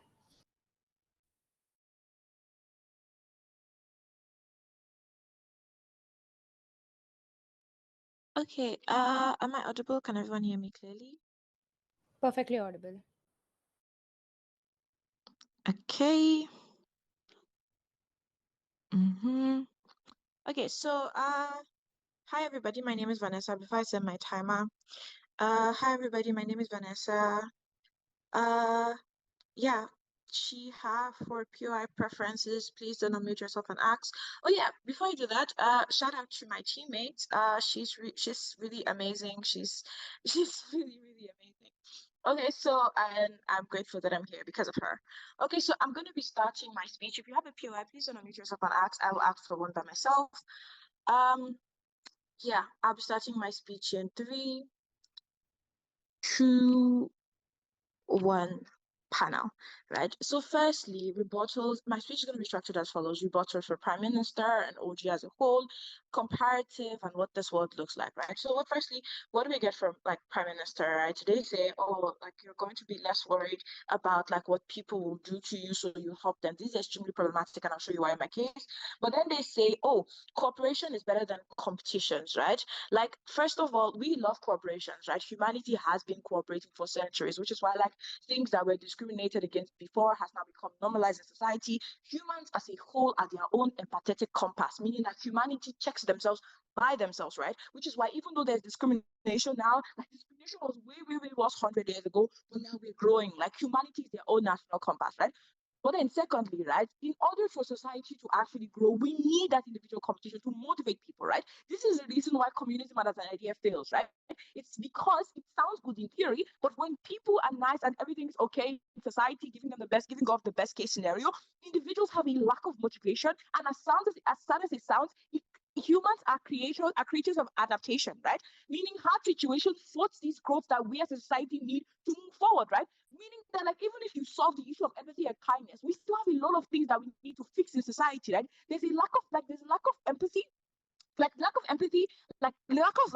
Okay, am I audible? Can everyone hear me clearly? Perfectly audible. Okay. Okay, so hi everybody, my name is Vanessa. Before I set my timer, hi everybody, my name is Vanessa. Yeah, for POI preferences, please don't unmute yourself and ask. Oh yeah, before I do that, shout out to my teammates. She's really amazing. She's really amazing. Okay, so and I'm grateful that I'm here because of her. Okay, so I'm going to be starting my speech. If you have a POI, please don't unmute yourself and ask. I will ask for one by myself. Yeah, I'll be starting my speech in 3, 2, 1 panel, right? So firstly, rebuttals. My speech is going to be structured as follows: rebuttals for Prime Minister and OG as a whole, comparative, and what this world looks like, right? So firstly, what do we get from like Prime Minister, right? They say, oh, like you're going to be less worried about like what people will do to you, so you help them. This is extremely problematic, and I'll show you why in my case. But then they say, oh, cooperation is better than competitions, right? Like, first of all, we love cooperations, right? Humanity has been cooperating for centuries, which is why like things that were discriminated against before has now become normalized in society. Humans as a whole are their own empathetic compass, meaning that humanity checks themselves by themselves, right? Which is why even though there's discrimination now, like discrimination was way worse 100 years ago, but now we're growing. Like humanity is their own national compass, right? But then secondly, right, in order for society to actually grow, we need that individual competition to motivate people, right? This is the reason why communism as an idea fails, right? It's because it sounds good in theory, but when people are nice and everything's okay in society, giving them the best, giving off the best case scenario, individuals have a lack of motivation. And as sad as it sounds, humans are creatures of adaptation, right? Meaning hard situations force these growth that we as a society need to move forward, right? Meaning that like even if you solve the issue of empathy and kindness, we still have a lot of things that we need to fix in society, right? There's a lack of empathy, like lack of empathy, like lack of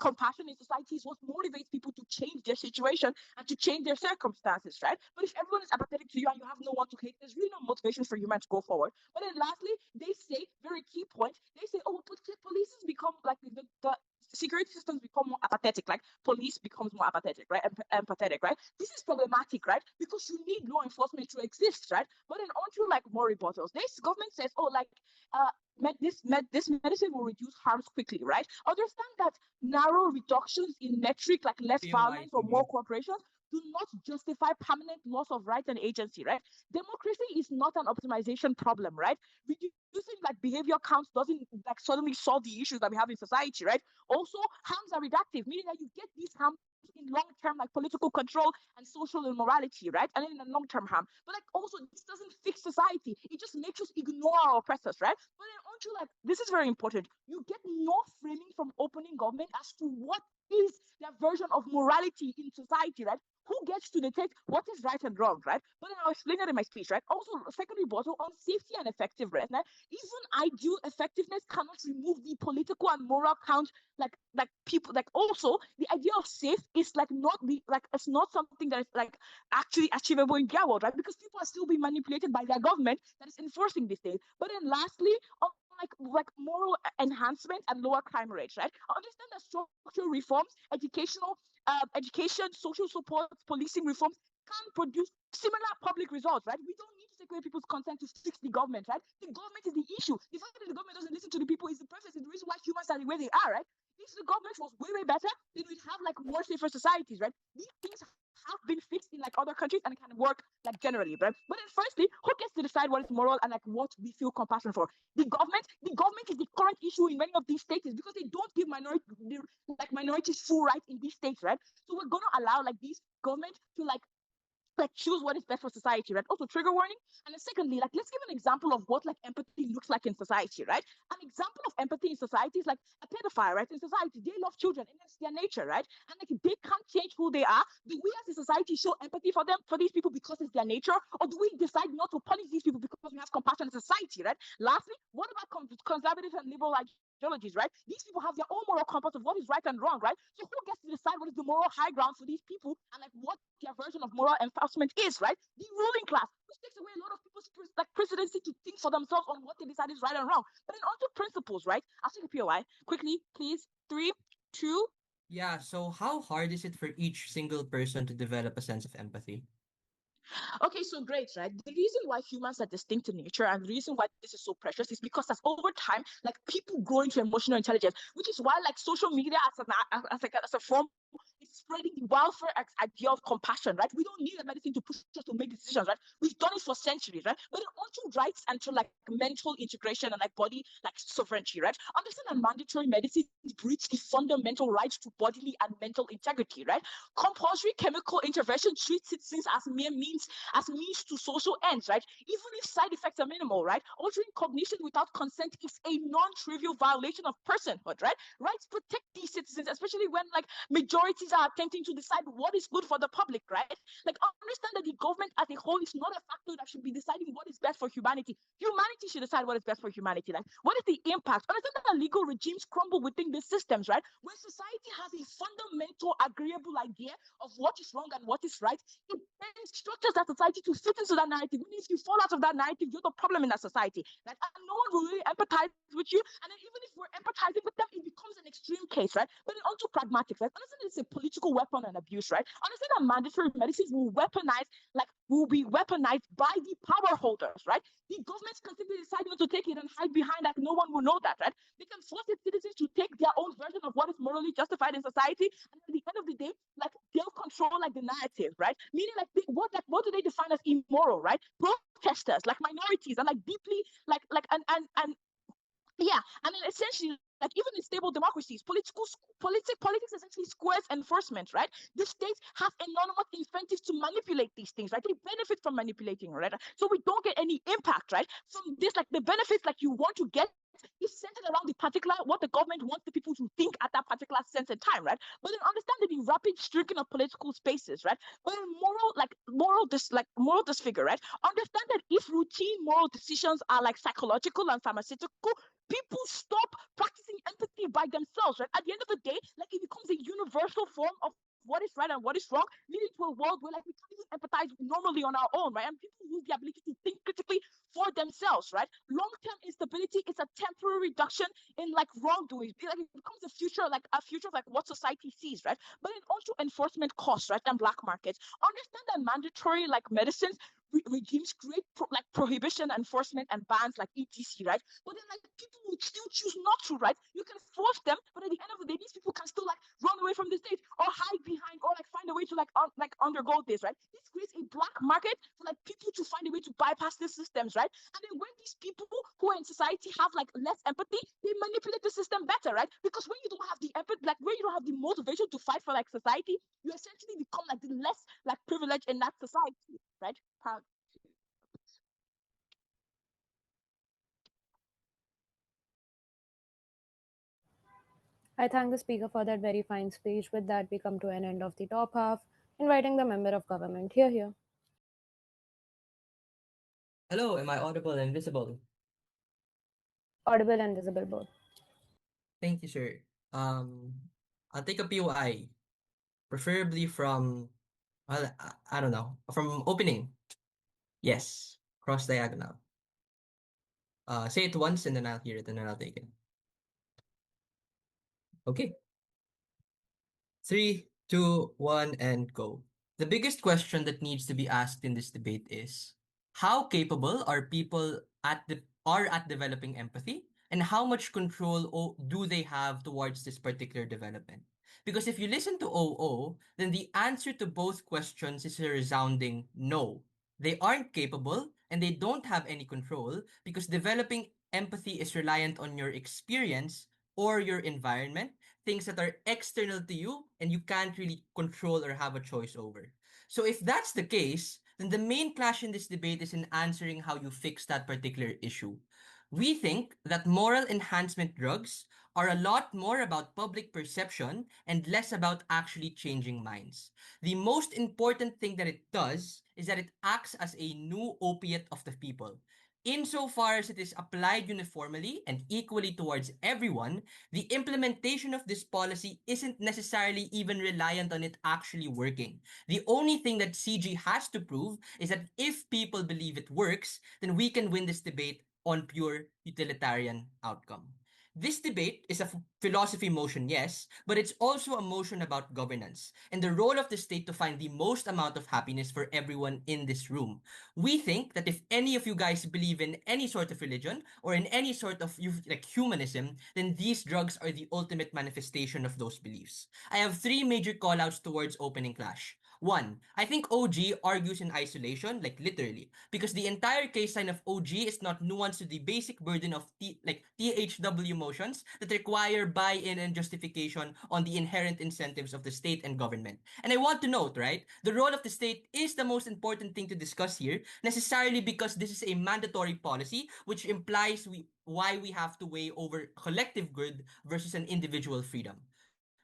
compassion in society is what motivates people to change their situation and to change their circumstances, right? But if everyone is apathetic to you and you have no one to hate, there's really no motivation for humans to go forward. But then lastly, they say, very key point, they say, oh, but police become like the security systems become more apathetic, like police becomes more apathetic, right? Empathetic, right? This is problematic, right? Because you need law enforcement to exist, right? But then onto like more rebuttals, this government says, oh, like this medicine will reduce harms quickly, right? Understand that narrow reductions in metric, like less violence or more cooperation, do not justify permanent loss of rights and agency, right? Democracy is not an optimization problem, right? Reducing like behavior counts doesn't like suddenly solve the issues that we have in society, right? Also, harms are reductive, meaning that you get these harms in long term, like political control and social immorality, right? And then in the long term harm. But like also, this doesn't fix society. It just makes us ignore our oppressors, right? But then aren't you like, this is very important. You get no framing from opening government as to what is their version of morality in society, right? Who gets to detect what is right and wrong, right? But then I'll explain that in my speech, right? Also, secondary bottle on safety and effectiveness, right? Even ideal effectiveness cannot remove the political and moral count, like people, like also the idea of safe is like not the like it's not something that is like actually achievable in their world, right? Because people are still being manipulated by their government that is enforcing these things. But then lastly, on like moral enhancement and lower crime rates, right? Understand that structural reforms, education, social support, policing reforms can produce similar public results, right? We don't need to take away people's consent to fix the government, right? The government is the issue. The fact that the government doesn't listen to the people is the process, is the reason why humans are the way they are, right? If the government was way better, then we'd have like more safer societies, right? These things have been fixed in like other countries and can work like generally, right? But then firstly, who gets to decide what is moral and like what we feel compassion for? The government. The government is the current issue in many of these states because they don't give minorities full rights in these states, right? So we're gonna allow like these government to like choose what is best for society, right? Also trigger warning. And then secondly, like let's give an example of what like empathy looks like in society, right? An example of empathy in society is like a pedophile, right? In society, they love children and it's their nature, right? And like they can't change who they are. Do we as a society show empathy for them, for these people because it's their nature? Or do we decide not to punish these people because we have compassion in society, right? Lastly, what about conservative and liberal ideologies, right? These people have their own moral compass of what is right and wrong, right? So who gets to decide what is the moral high ground for these people and like what their version of moral enforcement is, right? The ruling class, which takes away a lot of people's like presidency to think for themselves on what they decide is right and wrong. But then onto principles, right? I'll take a POI quickly, please. 3, 2. Yeah, so how hard is it for each single person to develop a sense of empathy? Okay, so great, right? The reason why humans are distinct in nature and the reason why this is so precious is because as over time, like people grow into emotional intelligence, which is why like social media as a form is spreading the welfare idea of compassion, right? We don't need a medicine to push us to make decisions, right? We've done it for centuries, right? But then onto rights and to like mental integration and like body like sovereignty, right? Understand that mandatory medicine breach the fundamental rights to bodily and mental integrity, right? Compulsory chemical intervention treats citizens as mere means to social ends, right? Even if side effects are minimal, right? Altering cognition without consent is a non-trivial violation of personhood, right? Rights protect these citizens, especially when like majorities are attempting to decide what is good for the public, right? Like understand that the government as a whole is not a factor that should be deciding what is best for humanity. Humanity should decide what is best for humanity. Like what is the impact? Understand that legal regimes crumble within the systems, right? When society has a fundamental agreeable idea of what is wrong and what is right, it then structures that society to fit into that narrative. Even if you fall out of that narrative, you're the problem in that society. Like, and no one will really empathize with you. And then even if we're empathizing with them, it becomes an extreme case, right? But then onto pragmatics, right? Understand it's a political weapon and abuse, right? Understand that mandatory medicines will be weaponized by the power holders, right? The governments can simply decide not to take it and hide behind that no one will know that, right? They can force its citizens to take their own version of what is morally justified in society, and at the end of the day, like they'll control like the narrative, right? Meaning like what do they define as immoral, right? Protesters, like minorities, and like deeply and yeah, and then essentially, like even in stable democracies, politics essentially squares enforcement, right? The states have enormous incentives to manipulate these things, right? They benefit from manipulating, right? So we don't get any impact, right? From this, like the benefits like you want to get is centered around the particular what the government wants the people to think at that particular sense and time, right? But then understand that the rapid shrinking of political spaces, right? But then moral disfigure, right? Understand that if routine moral decisions are like psychological and pharmaceutical, people stop practicing empathy by themselves, right? At the end of the day, like it becomes a universal form of what is right and what is wrong, leading to a world where like we can't even empathize normally on our own, right? And people lose the ability to think critically for themselves, right? Long-term instability is a temporary reduction in like wrongdoing. Like it becomes a future of like what society sees, right? But it also enforcement costs, right? And black markets. Understand that mandatory like medicines regimes create like prohibition, enforcement, and bans like etc, right? But then like people will still choose not to, right? You can force them, but at the end of the day, these people can still like run away from the state or hide behind or like find a way to like undergo this, right? This creates a black market for like people to find a way to bypass these systems, right? And then when these people who are in society have like less empathy, they manipulate the system better, right? Because when you don't have the empathy, like when you don't have the motivation to fight for like society, you essentially become like the less like privileged in that society, right? Proud. I thank the speaker for that very fine speech. With that, we come to an end of the top half, inviting the member of government. Here. Hello, am I audible and visible? Audible and visible both. Thank you, sir. I'll take a POI, preferably from, well, I don't know, from opening. Yes, cross diagonal. Say it once and then I'll hear it and then I'll take it. Okay. 3, 2, 1, and go. The biggest question that needs to be asked in this debate is how capable are people at developing empathy, and how much control do they have towards this particular development? Because if you listen to OO, then the answer to both questions is a resounding no. They aren't capable and they don't have any control because developing empathy is reliant on your experience or your environment, things that are external to you and you can't really control or have a choice over. So if that's the case, then the main clash in this debate is in answering how you fix that particular issue. We think that moral enhancement drugs are a lot more about public perception and less about actually changing minds. The most important thing that it does is that it acts as a new opiate of the people. Insofar as it is applied uniformly and equally towards everyone, the implementation of this policy isn't necessarily even reliant on it actually working. The only thing that CG has to prove is that if people believe it works, then we can win this debate on pure utilitarian outcome. This debate is a philosophy motion, yes, but it's also a motion about governance and the role of the state to find the most amount of happiness for everyone in this room. We think that if any of you guys believe in any sort of religion or in any sort of like humanism, then these drugs are the ultimate manifestation of those beliefs. I have three major callouts towards opening clash. One, I think OG argues in isolation, like literally, because the entire case sign of OG is not nuanced to the basic burden of THW motions that require buy-in and justification on the inherent incentives of the state and government. And I want to note, right, the role of the state is the most important thing to discuss here, necessarily because this is a mandatory policy, which implies why we have to weigh over collective good versus an individual freedom.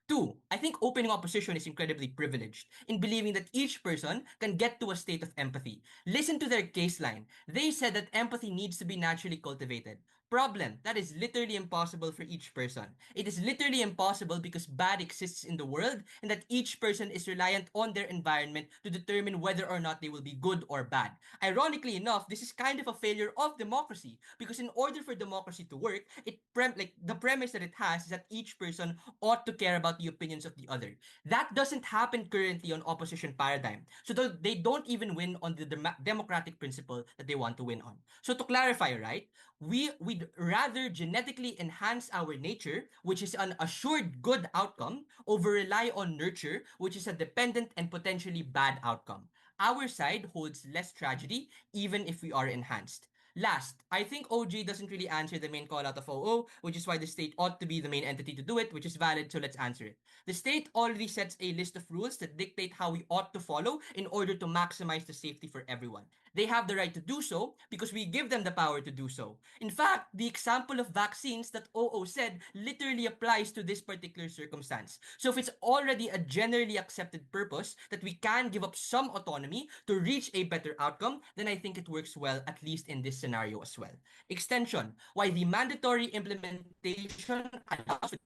Two, I think opening opposition is incredibly privileged in believing that each person can get to a state of empathy. Listen to their case line. They said that empathy needs to be naturally cultivated. Problem, that is literally impossible for each person. It is literally impossible because bad exists in the world and that each person is reliant on their environment to determine whether or not they will be good or bad. Ironically enough, this is kind of a failure of democracy because in order for democracy to work, the premise that it has is that each person ought to care about the opinions of the other. That doesn't happen currently on opposition paradigm. So they don't even win on the democratic principle that they want to win on. So to clarify, right, we'd rather genetically enhance our nature, which is an assured good outcome, over rely on nurture, which is a dependent and potentially bad outcome. Our side holds less tragedy, even if we are enhanced. Last, I think OG doesn't really answer the main call out of OO, which is why the state ought to be the main entity to do it, which is valid, so let's answer it. The state already sets a list of rules that dictate how we ought to follow in order to maximize the safety for everyone. They have the right to do so because we give them the power to do so. In fact, the example of vaccines that OO said literally applies to this particular circumstance. So if it's already a generally accepted purpose that we can give up some autonomy to reach a better outcome, then I think it works well, at least in this scenario as well. Extension, why the mandatory implementation allows for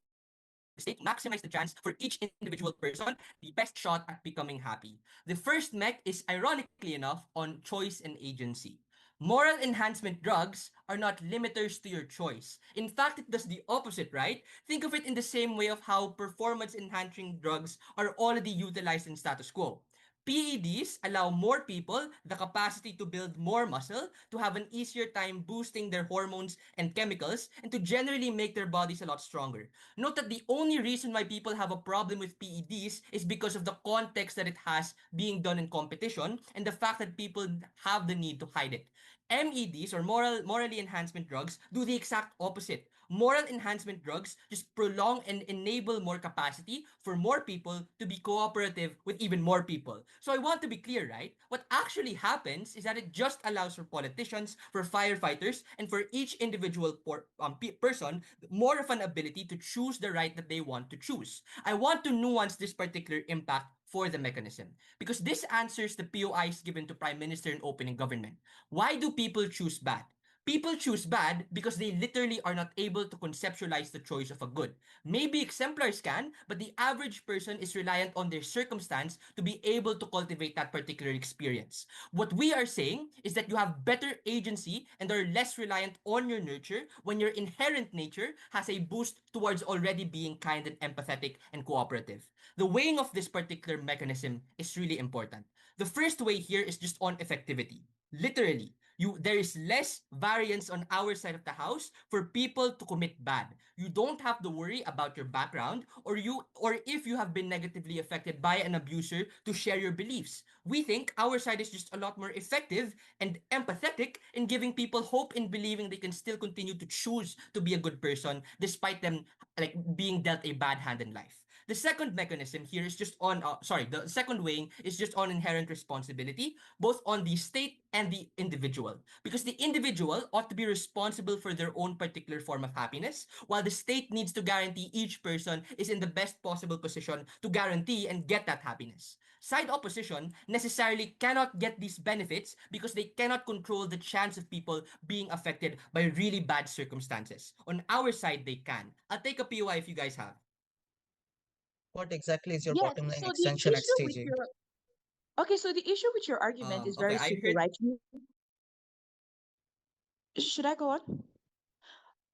the state to maximize the chance for each individual person the best shot at becoming happy. The first mech is ironically enough on choice and agency. Moral enhancement drugs are not limiters to your choice. In fact, it does the opposite, right? Think of it in the same way of how performance enhancing drugs are already utilized in status quo. PEDs allow more people the capacity to build more muscle, to have an easier time boosting their hormones and chemicals, and to generally make their bodies a lot stronger. Note that the only reason why people have a problem with PEDs is because of the context that it has being done in competition and the fact that people have the need to hide it. MEDs or morally enhancement drugs do the exact opposite. Moral enhancement drugs just prolong and enable more capacity for more people to be cooperative with even more people. So I want to be clear, right? What actually happens is that it just allows for politicians, for firefighters, and for each individual person more of an ability to choose the right that they want to choose. I want to nuance this particular impact for the mechanism because this answers the POIs given to Prime Minister in opening government. Why do people choose bad? People choose bad because they literally are not able to conceptualize the choice of a good. Maybe exemplars can, but the average person is reliant on their circumstance to be able to cultivate that particular experience. What we are saying is that you have better agency and are less reliant on your nurture when your inherent nature has a boost towards already being kind and empathetic and cooperative. The weighing of this particular mechanism is really important. The first way here is just on effectivity. Literally, there is less variance on our side of the house for people to commit bad. You don't have to worry about your background or if you have been negatively affected by an abuser to share your beliefs. We think our side is just a lot more effective and empathetic in giving people hope in believing they can still continue to choose to be a good person despite them like being dealt a bad hand in life. The second mechanism here is just on, the second weighing is just on inherent responsibility, both on the state and the individual. Because the individual ought to be responsible for their own particular form of happiness, while the state needs to guarantee each person is in the best possible position to guarantee and get that happiness. Side opposition necessarily cannot get these benefits because they cannot control the chance of people being affected by really bad circumstances. On our side, they can. I'll take a POI if you guys have. What exactly is your Yes, bottom line so the extension at issue with staging? your okay, so the issue with your argument is Okay, very I simple, heard right? Should I go on?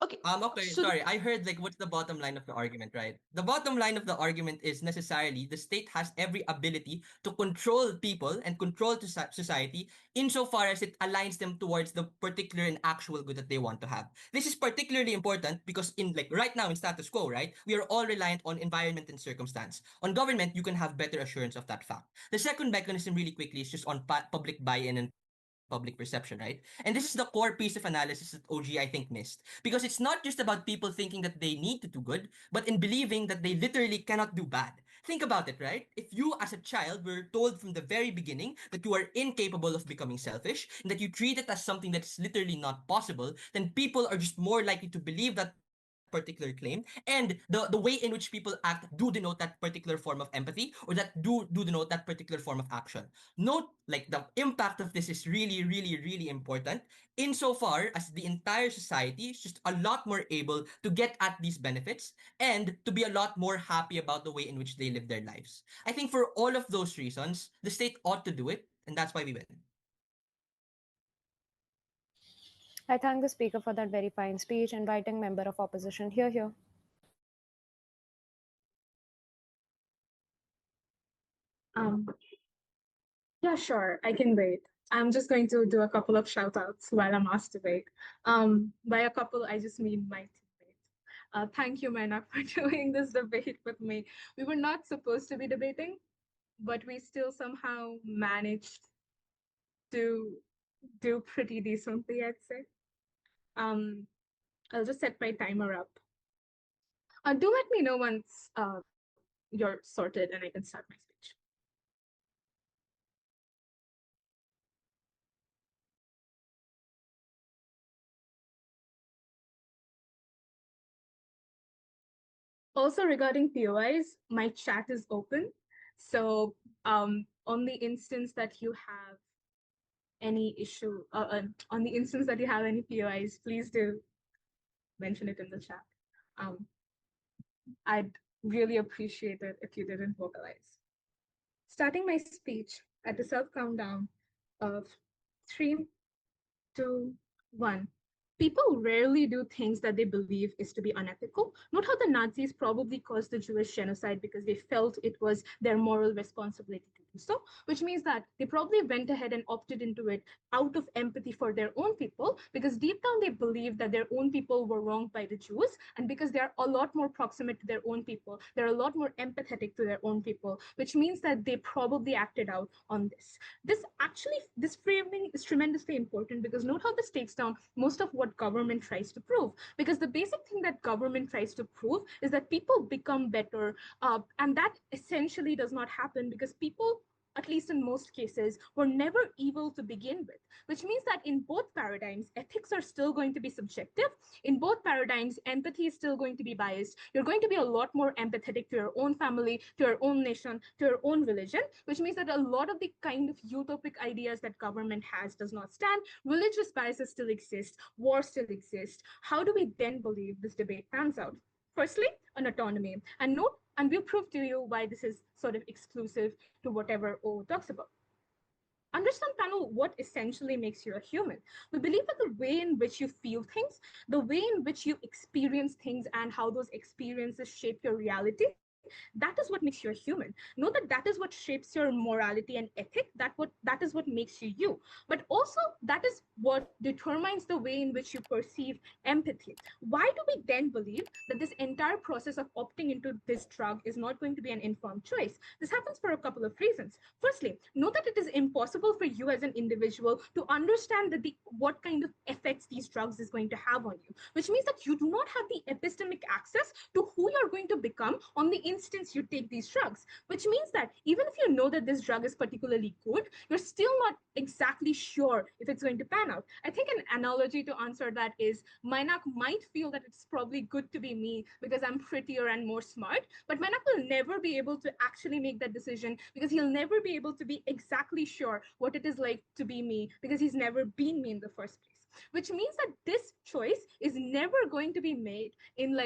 Okay, okay, so the sorry. I heard like what's the bottom line of the argument, right? The bottom line of the argument is necessarily the state has every ability to control people and control to society insofar as it aligns them towards the particular and actual good that they want to have. This is particularly important because in like right now in status quo, right? We are all reliant on environment and circumstance. On government, you can have better assurance of that fact. The second mechanism really quickly is just on public buy-in and public perception, right? And this is the core piece of analysis that OG I think missed. Because it's not just about people thinking that they need to do good, but in believing that they literally cannot do bad. Think about it, right? If you as a child were told from the very beginning that you are incapable of becoming selfish and that you treat it as something that's literally not possible, then people are just more likely to believe that particular claim. And the way in which people act do denote that particular form of empathy or that do denote that particular form of action. Note like the impact of this is really, really, really important insofar as the entire society is just a lot more able to get at these benefits and to be a lot more happy about the way in which they live their lives. I think for all of those reasons, the state ought to do it, and that's why we win. I thank the speaker for that very fine speech, inviting member of opposition. Here. Um, yeah, sure, I can wait. I'm just going to do a couple of shout outs while I'm asked to wait. By a couple, I just mean my teammate. Thank you, Mena, for doing this debate with me. We were not supposed to be debating, but we still somehow managed to do pretty decently, I'd say. I'll just set my timer up. Do let me know once you're sorted and I can start my speech. Also regarding POIs, my chat is open. So on the instance that you have any issue, on the instance that you have any POIs, please do mention it in the chat. I'd really appreciate it if you didn't vocalize. Starting my speech at the self countdown of three, two, one. People rarely do things that they believe is to be unethical. Note how the Nazis probably caused the Jewish genocide because they felt it was their moral responsibility to do so, which means that they probably went ahead and opted into it out of empathy for their own people because deep down they believed that their own people were wronged by the Jews. And because they're a lot more proximate to their own people, they're a lot more empathetic to their own people, which means that they probably acted out on this. This framing is tremendously important because note how this takes down most of what government tries to prove. Because the basic thing that government tries to prove is that people become better, and that essentially does not happen because people, at least in most cases, were never evil to begin with, which means that in both paradigms, ethics are still going to be subjective. In both paradigms, empathy is still going to be biased. You're going to be a lot more empathetic to your own family, to your own nation, to your own religion, which means that a lot of the kind of utopic ideas that government has does not stand. Religious biases still exist, war still exists. How do we then believe this debate pans out? Firstly, on autonomy. And note, and we'll prove to you why this is sort of exclusive to whatever O talks about. Understand, panel, what essentially makes you a human. We believe that the way in which you feel things, the way in which you experience things, and how those experiences shape your reality, that is what makes you a human. Know that that is what shapes your morality and ethic. That is what makes you you. But also, that is what determines the way in which you perceive empathy. Why do we then believe that this entire process of opting into this drug is not going to be an informed choice? This happens for a couple of reasons. Firstly, know that it is impossible for you as an individual to understand that what kind of effects these drugs is going to have on you, which means that you do not have the epistemic access to who you're going to become on the instance you take these drugs, which means that even if you know that this drug is particularly good, you're still not exactly sure if it's going to pan out. I think an analogy to answer that is Mainak might feel that it's probably good to be me because I'm prettier and more smart, but Mainak will never be able to actually make that decision because he'll never be able to be exactly sure what it is like to be me because he's never been me in the first place. Which means that this choice is never going to be made in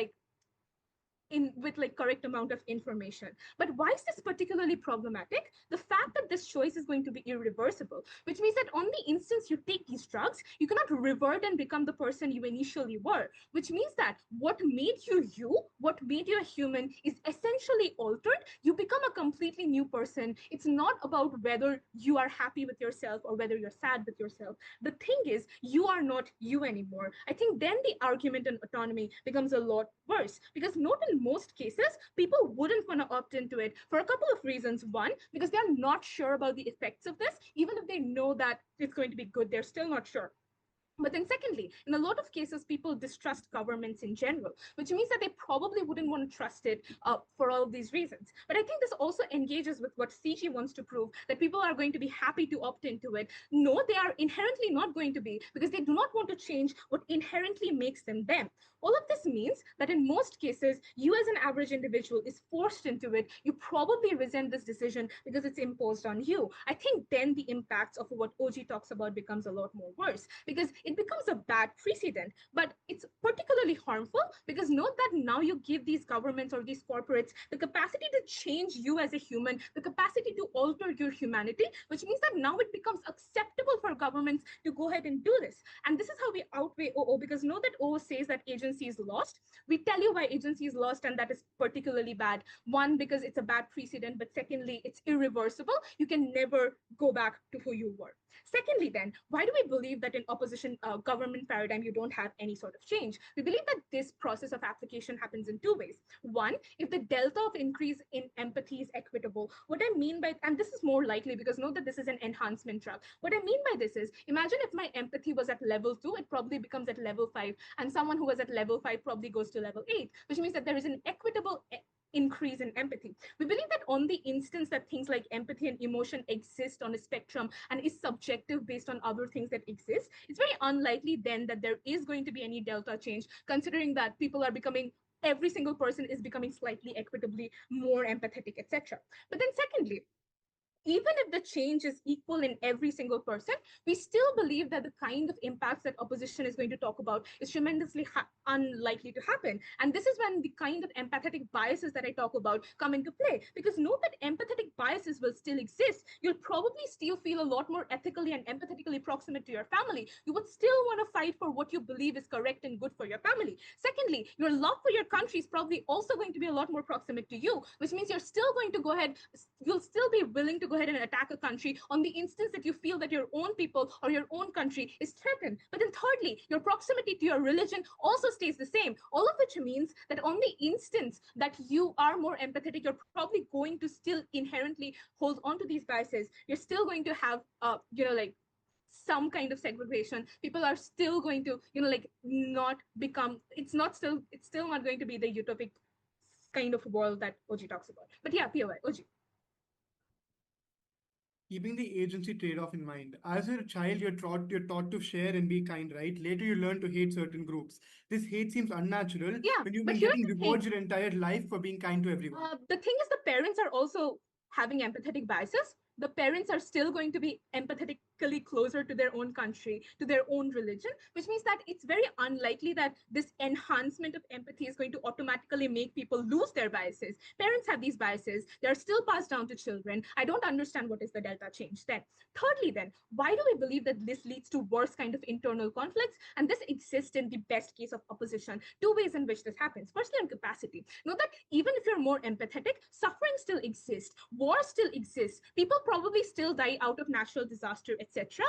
with correct amount of information. But why is this particularly problematic? The fact that this choice is going to be irreversible, which means that on the instance you take these drugs, you cannot revert and become the person you initially were, which means that what made you you, what made you a human is essentially altered. You become a completely new person. It's not about whether you are happy with yourself or whether you're sad with yourself. The thing is, you are not you anymore. I think then the argument on autonomy becomes a lot worse because note in most cases, people wouldn't want to opt into it for a couple of reasons. One, because they're not sure about the effects of this. Even if they know that it's going to be good, they're still not sure. But then, secondly, in a lot of cases, people distrust governments in general, which means that they probably wouldn't want to trust it for all of these reasons. But I think this also engages with what CG wants to prove that people are going to be happy to opt into it. No, they are inherently not going to be because they do not want to change what inherently makes them them. All of this means that in most cases, you as an average individual is forced into it. You probably resent this decision because it's imposed on you. I think then the impacts of what OG talks about becomes a lot more worse because it becomes a bad precedent. But it's particularly harmful because note that now you give these governments or these corporates the capacity to change you as a human, the capacity to alter your humanity, which means that now it becomes acceptable for governments to go ahead and do this. And this is how we outweigh OO because know that OO says that agency is lost. We tell you why agency is lost, and that is particularly bad. One, because it's a bad precedent, but secondly, it's irreversible. You can never go back to who you were. Secondly, then, why do we believe that in opposition government paradigm, you don't have any sort of change? We believe that this process of application happens in two ways. One, if the delta of increase in empathy is equitable. What I mean by, and this is more likely because note that this is an enhancement drug. What I mean by this is, imagine if my empathy was at level 2, it probably becomes at level 5, and someone who was at level 5 probably goes to level 8, which means that there is an equitable increase in empathy. We believe that on the instance that things like empathy and emotion exist on a spectrum and is subjective based on other things that exist, it's very unlikely then that there is going to be any delta change, considering that people are becoming every single person is becoming slightly equitably more empathetic, etc. But then secondly, even if the change is equal in every single person, we still believe that the kind of impacts that opposition is going to talk about is tremendously unlikely to happen. And this is when the kind of empathetic biases that I talk about come into play. Because note that empathetic biases will still exist. You'll probably still feel a lot more ethically and empathetically proximate to your family. You would still want to fight for what you believe is correct and good for your family. Secondly, your love for your country is probably also going to be a lot more proximate to you, which means you're still going to go ahead, you'll still be willing to go ahead and attack a country on the instance that you feel that your own people or your own country is threatened. But then thirdly, your proximity to your religion also stays the same, all of which means that on the instance that you are more empathetic, you're probably going to still inherently hold on to these biases. You're still going to have like some kind of segregation. People are still going to like not become, it's still not going to be the utopic kind of world that OG talks about. But yeah, POI, OG. Keeping the agency trade-off in mind. As a child, you're taught to share and be kind, right? Later, you learn to hate certain groups. This hate seems unnatural Yeah, when you've but been here's getting the thing. rewards your entire life for being kind to everyone. The thing is, the parents are also having empathetic biases. The parents are still going to be empathetically closer to their own country, to their own religion, which means that it's very unlikely that this enhancement of empathy is going to automatically make people lose their biases. Parents have these biases, they're still passed down to children. I don't understand what is the delta change then. Thirdly, then, why do we believe that this leads to worse kind of internal conflicts? And this exists in the best case of opposition. Two ways in which this happens. Firstly, on capacity. Know that even if you're more empathetic, suffering still exists, war still exists, people probably still die out of natural disaster, etc.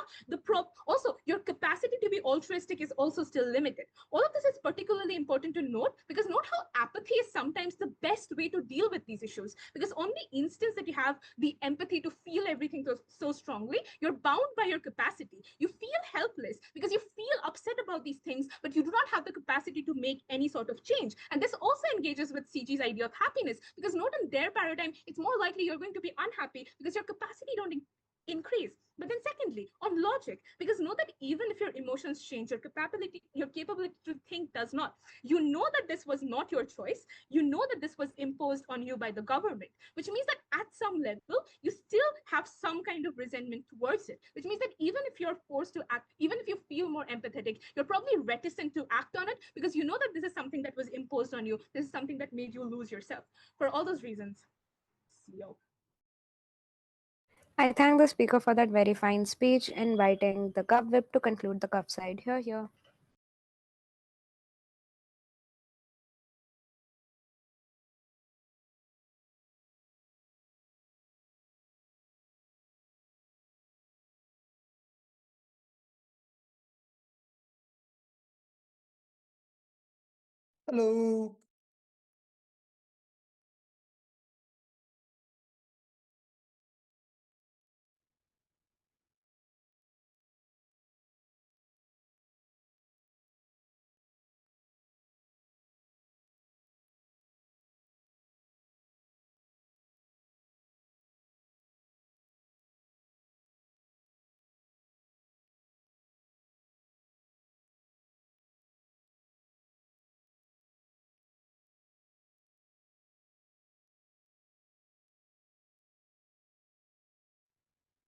Also, your capacity to be altruistic is also still limited. All of this is particularly important to note, because note how apathy is sometimes the best way to deal with these issues. Because on the instance that you have the empathy to feel everything so strongly, you're bound by your capacity. You feel helpless because you feel upset about these things, but you do not have the capacity to make any sort of change. And this also engages with CG's idea of happiness, because note in their paradigm, it's more likely you're going to be unhappy because your capacity don't increase. But then secondly, on logic, because know that even if your emotions change, your capability to think does not. You know that this was not your choice. You know that this was imposed on you by the government, which means that at some level, you still have some kind of resentment towards it, which means that even if you're forced to act, even if you feel more empathetic, you're probably reticent to act on it because you know that this is something that was imposed on you. This is something that made you lose yourself. For all those reasons, CEO. I thank the speaker for that very fine speech, inviting the Gov Whip to conclude the Gov side. Here. Hello.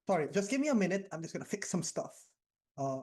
Sorry, just give me a minute. I'm just gonna fix some stuff. Uh,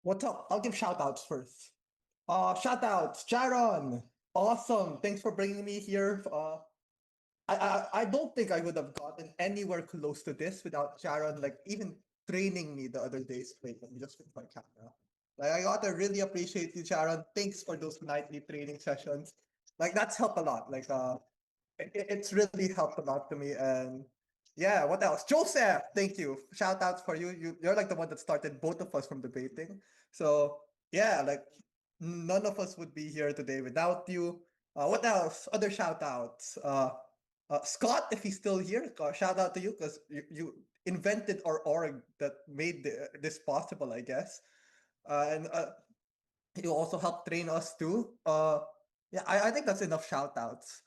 what's up? I'll give shout outs first. Shout outs, Sharon. Awesome. Thanks for bringing me here. I don't think I would have gotten anywhere close to this without Sharon like even training me the other days. Wait, let me just fix my camera. Like I gotta really appreciate you, Sharon. Thanks for those nightly training sessions. Like that's helped a lot. Like it's really helped a lot to me. And yeah, what else? Joseph, thank you. Shout outs for you. You're like the one that started both of us from debating. So yeah, like none of us would be here today without you. What else? Other shout outs. Scott, if he's still here, shout out to you because you invented our org that made this possible, I guess. And you also helped train us too. Yeah, I think that's enough shout outs.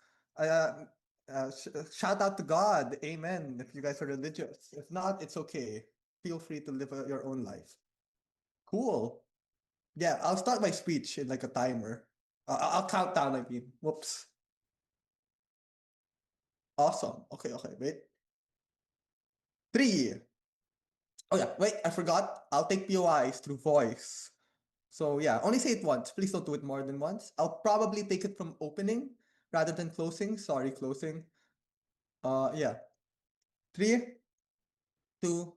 Shout out to God. Amen. If you guys are religious. If not, it's okay. Feel free to live your own life. Cool. Yeah, I'll start my speech in like a timer. I'll count down, I mean. Whoops. Awesome. Okay, wait. 3. Oh yeah, wait, I forgot. I'll take POIs through voice. So yeah, only say it once. Please don't do it more than once. I'll probably take it from opening rather than closing. Sorry, closing. Yeah. 3, 2,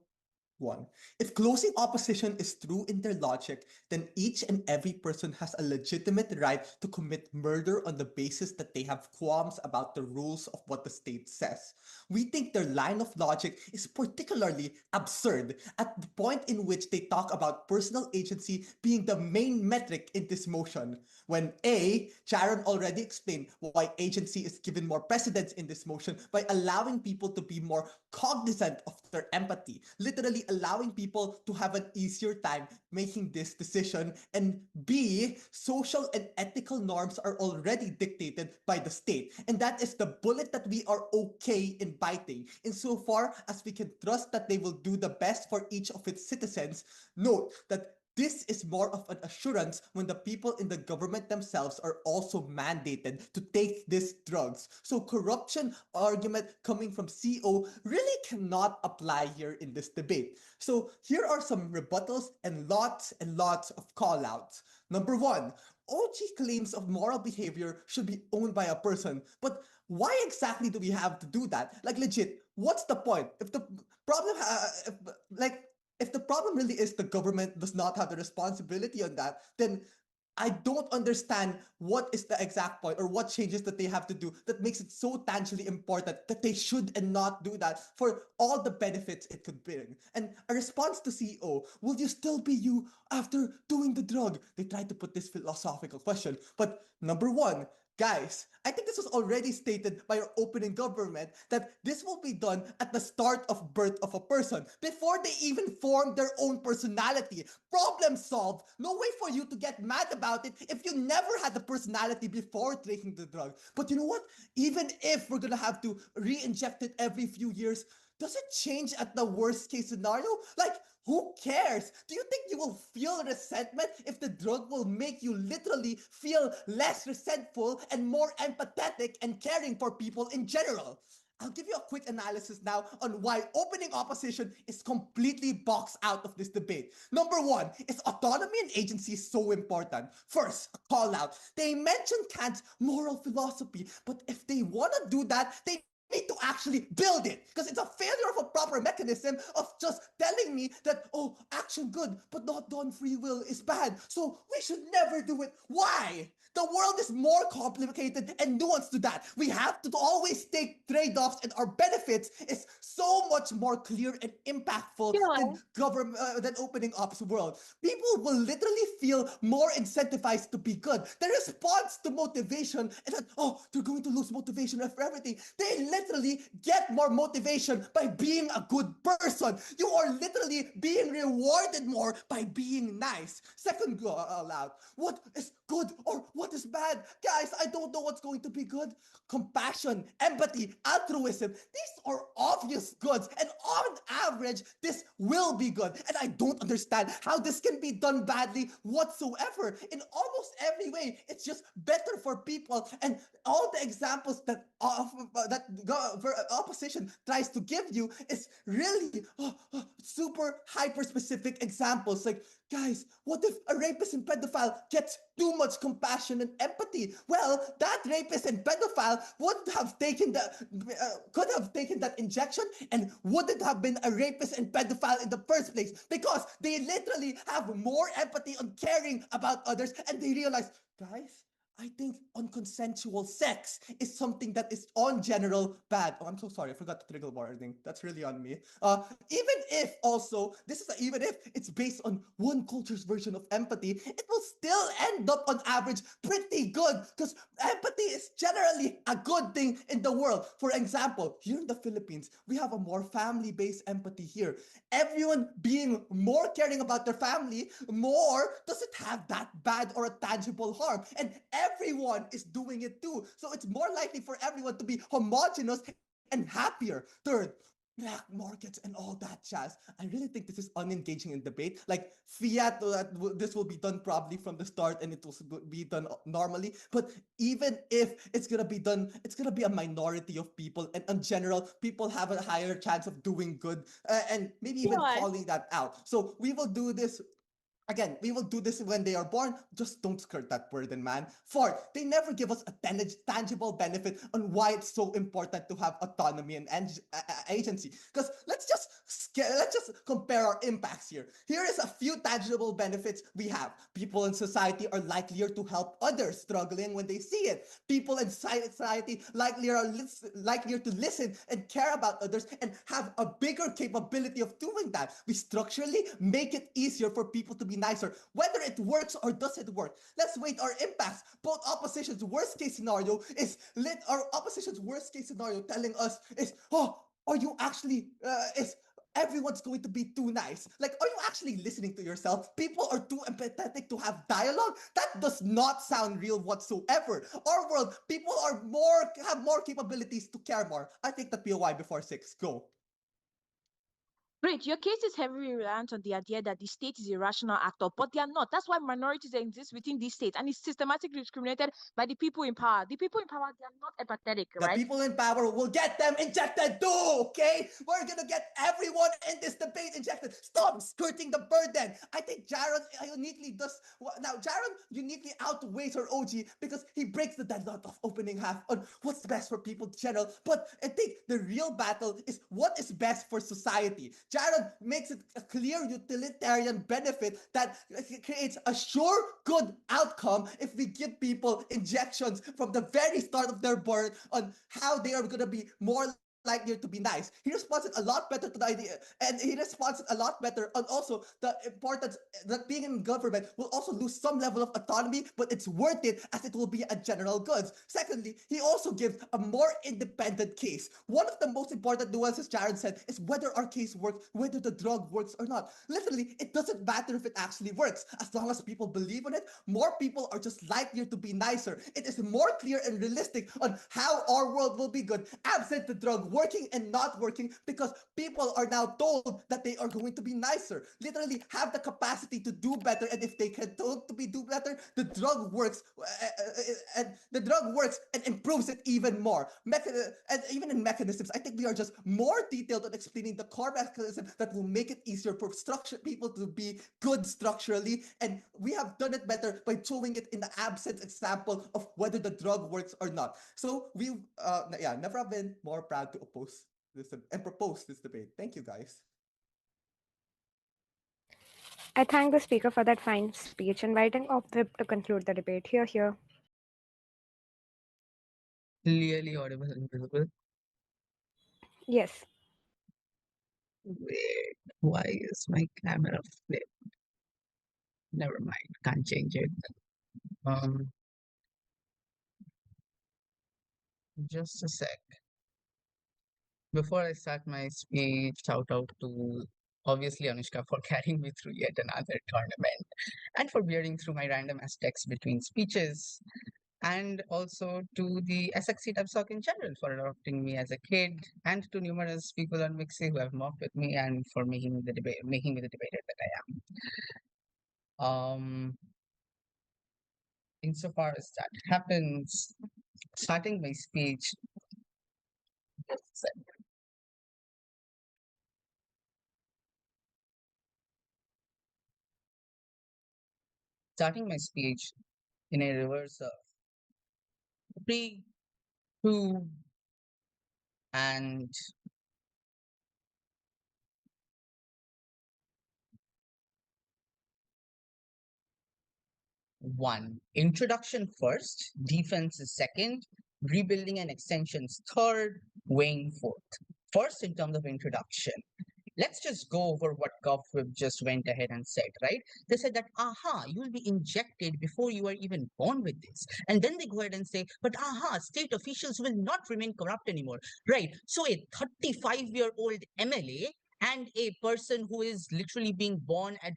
1. If closing opposition is true in their logic, then each and every person has a legitimate right to commit murder on the basis that they have qualms about the rules of what the state says. We think their line of logic is particularly absurd at the point in which they talk about personal agency being the main metric in this motion. When A, Sharon already explained why agency is given more precedence in this motion by allowing people to be more cognizant of their empathy, literally allowing people to have an easier time making this decision. And B, social and ethical norms are already dictated by the state. And that is the bullet that we are okay in biting. Insofar as we can trust that they will do the best for each of its citizens, note that this is more of an assurance when the people in the government themselves are also mandated to take these drugs. So corruption argument coming from CO really cannot apply here in this debate. So here are some rebuttals and lots of call-outs. Number 1, OG claims of moral behavior should be owned by a person, but why exactly do we have to do that? Like legit, what's the point? If the problem, if the problem really is the government does not have the responsibility on that, then I don't understand what is the exact point or what changes that they have to do that makes it so tangibly important that they should and not do that for all the benefits it could bring. And a response to CEO, will you still be you after doing the drug? They tried to put this philosophical question. But number 1, guys, I think this was already stated by our opening government that this will be done at the start of birth of a person before they even form their own personality. Problem solved. No way for you to get mad about it if you never had the personality before taking the drug. But you know what? Even if we're gonna have to re-inject it every few years, does it change at the worst case scenario? Like, who cares? Do you think you will feel resentment if the drug will make you literally feel less resentful and more empathetic and caring for people in general? I'll give you a quick analysis now on why opening opposition is completely boxed out of this debate. Number 1, is autonomy and agency so important? First, a call out. They mentioned Kant's moral philosophy, but if they want to do that, they need to actually build it because it's a failure of a proper mechanism of just telling me that, oh, action good but not done free will is bad, so we should never do it. Why? The world is more complicated and nuanced to that. We have to always take trade-offs, and our benefits is so much more clear and impactful than government than opening up the world. People will literally feel more incentivized to be good. The response to motivation is that, oh, they're going to lose motivation for everything. They literally get more motivation by being a good person. You are literally being rewarded more by being nice. Second, go aloud. What is good or what is bad? Guys, I don't know what's going to be good. Compassion, empathy, altruism, these are obvious goods, and on average, this will be good. And I don't understand how this can be done badly whatsoever. In almost every way, it's just better for people. And all the examples that opposition tries to give you is really super hyper specific examples. Like, guys, what if a rapist and pedophile gets too much compassion and empathy. Well, that rapist and pedophile would have taken could have taken that injection and wouldn't have been a rapist and pedophile in the first place because they literally have more empathy on caring about others and they realize, guys, I think unconsensual sex is something that is on general bad. Oh, I'm so sorry. I forgot the trigger warning. That's really on me. Even if also, even if it's based on one culture's version of empathy, it will still end up on average pretty good because empathy is generally a good thing in the world. For example, here in the Philippines, we have a more family-based empathy here. Everyone being more caring about their family, more doesn't have that bad or a tangible harm. And everyone is doing it too. So it's more likely for everyone to be homogenous and happier. Third, black markets and all that jazz. I really think this is unengaging in debate. Like fiat, this will be done probably from the start and it will be done normally. But even if it's gonna be done, it's gonna be a minority of people, and in general, people have a higher chance of doing good and maybe even POI. calling that out. So we will do this. Again, we will do this when they are born. Just don't skirt that burden, man. Fourth, they never give us a tangible benefit on why it's so important to have autonomy and agency. Because let's just compare our impacts here. Here is a few tangible benefits we have. People in society are likelier to help others struggling when they see it. People in society likelier to listen and care about others and have a bigger capability of doing that. We structurally make it easier for people to be nicer, whether it works or doesn't work. Let's weight our impacts. Both opposition's worst case scenario is our opposition's worst case scenario telling us is, oh, are you actually is everyone's going to be too nice. Like, are you actually listening to yourself? People are too empathetic to have dialogue. That does not sound real whatsoever. Our world, people have more capabilities to care more. I think the POI before 6. Go. Great. Your case is heavily reliant on the idea that the state is a rational actor, but they are not. That's why minorities exist within these states, and it's systematically discriminated by the people in power. The people in power, they are not empathetic, The right? people in power will get them injected too, okay? We're gonna get everyone in this debate injected. Stop skirting the burden. I think Jaron uniquely does. Now, Jaron uniquely outweighs her OG because he breaks the deadlock of opening half on what's best for people in general. But I think the real battle is what is best for society. Jaron makes it a clear utilitarian benefit that creates a sure good outcome if we give people injections from the very start of their birth on how they are going to be more likely to be nice. He responds a lot better to the idea, and he responds a lot better on also the importance that being in government will also lose some level of autonomy, but it's worth it as it will be a general goods. Secondly, he also gives a more independent case. One of the most important nuances Jaron said is whether our case works, whether the drug works or not. Literally, it doesn't matter if it actually works. As long as people believe in it, more people are just likelier to be nicer. It is more clear and realistic on how our world will be good absent the drug working and not working because people are now told that they are going to be nicer. Literally have the capacity to do better, and if they can told to be do better, the drug works and the drug works and improves it even more. And even in mechanisms, I think we are just more detailed on explaining the core mechanism that will make it easier for people to be good structurally, and we have done it better by showing it in the absent example of whether the drug works or not. So we never have been more proud to oppose this and propose this debate. Thank you, guys. I thank the speaker for that fine speech, inviting Whip to conclude the debate. Here, here. Clearly audible and visible. Yes. Wait, why is my camera flipped? Never mind, can't change it. Just a sec. Before I start my speech, shout out to obviously Anushka for carrying me through yet another tournament and for bearing through my random ass text between speeches. And also to the SXC Tabsock in general for adopting me as a kid, and to numerous people on Mixi who have mocked with me and for making me the debater that I am. Insofar as that happens, starting my speech, starting my speech in a reverse of 3, 2, and 1. Introduction first, defense is second, rebuilding and extensions third, weighing fourth. First, in terms of introduction, let's just go over what GovWeb just went ahead and said, right? They said that, you will be injected before you are even born with this. And then they go ahead and say, but state officials will not remain corrupt anymore, right? So a 35-year-old MLA and a person who is literally being born at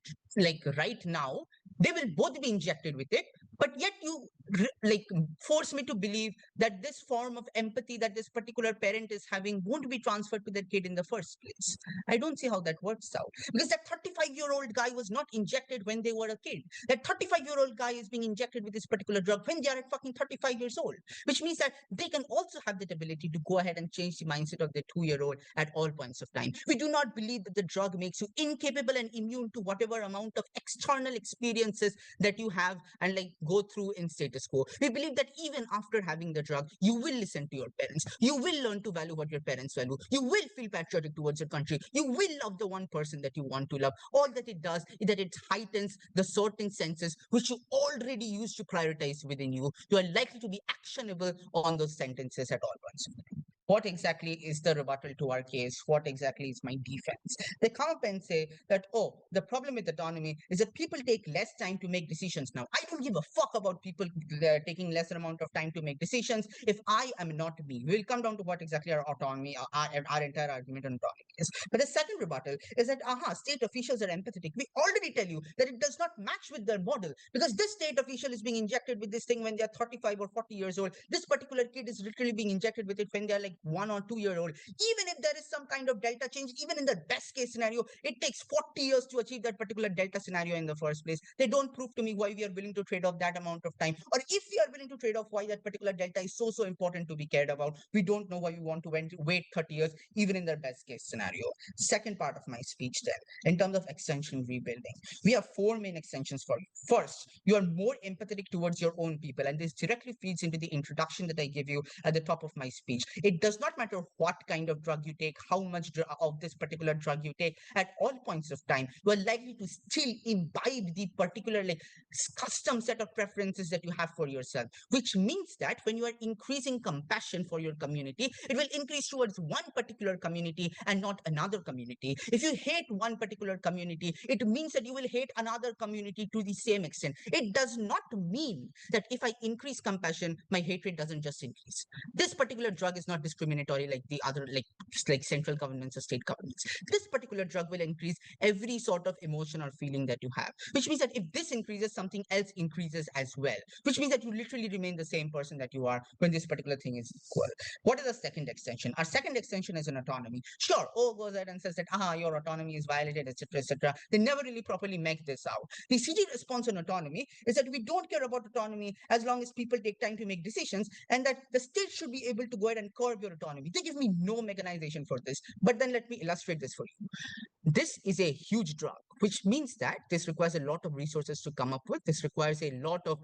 right now, they will both be injected with it. But yet you force me to believe that this form of empathy that this particular parent is having won't be transferred to that kid in the first place. I don't see how that works out, because that 35-year-old guy was not injected when they were a kid. That 35-year-old guy is being injected with this particular drug when they are at fucking 35 years old, which means that they can also have that ability to go ahead and change the mindset of their 2-year-old at all points of time. We do not believe that the drug makes you incapable and immune to whatever amount of external experiences that you have and go through in status quo. We believe that even after having the drug, you will listen to your parents. You will learn to value what your parents value. You will feel patriotic towards your country. You will love the one person that you want to love. All that it does is that it heightens the certain senses which you already used to prioritize within you. You are likely to be actionable on those sentences at all points. What exactly is the rebuttal to our case? What exactly is my defense? They come up and say that, the problem with autonomy is that people take less time to make decisions now. I don't give a fuck about people taking lesser amount of time to make decisions if I am not me. We'll come down to what exactly our autonomy, our entire argument on autonomy is. But the second rebuttal is that, state officials are empathetic. We already tell you that it does not match with their model, because this state official is being injected with this thing when they're 35 or 40 years old. This particular kid is literally being injected with it when they're 1 or 2 year old. Even if there is some kind of delta change, even in the best case scenario, it takes 40 years to achieve that particular delta scenario in the first place. They don't prove to me why we are willing to trade off that amount of time, or if we are willing to trade off why that particular delta is so important to be cared about. We don't know why we want to wait 30 years, even in the best case scenario. Second part of my speech then, in terms of extension rebuilding, we have 4 main extensions for you. First, you are more empathetic towards your own people, and this directly feeds into the introduction that I give you at the top of my speech. It does not matter what kind of drug you take, how much of this particular drug you take, at all points of time, you are likely to still imbibe the particular custom set of preferences that you have for yourself, which means that when you are increasing compassion for your community, it will increase towards one particular community and not another community. If you hate one particular community, it means that you will hate another community to the same extent. It does not mean that if I increase compassion, my hatred doesn't just increase. This particular drug is not discriminatory like the other, like central governments or state governments. This particular drug will increase every sort of emotion or feeling that you have, which means that if this increases, something else increases as well, which means that you literally remain the same person that you are when this particular thing is equal. What is the second extension? Our second extension is an autonomy. Sure, O goes ahead and says that, your autonomy is violated, etc., etc. They never really properly make this out. The CG response on autonomy is that we don't care about autonomy as long as people take time to make decisions, and that the state should be able to go ahead and curb your autonomy. They give me no mechanization for this. But then let me illustrate this for you. This is a huge drug, which means that this requires a lot of resources to come up with. This requires a lot of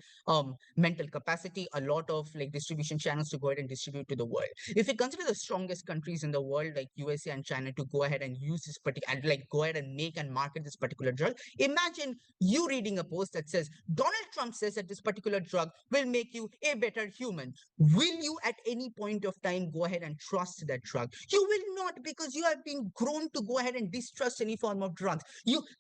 mental capacity, a lot of distribution channels to go ahead and distribute to the world. If you consider the strongest countries in the world, like USA and China, to go ahead and use this particular, go ahead and make and market this particular drug, imagine you reading a post that says, Donald Trump says that this particular drug will make you a better human. Will you at any point of time go ahead and trust that drug? You will not, because you have been grown to go ahead and distrust any form of drugs.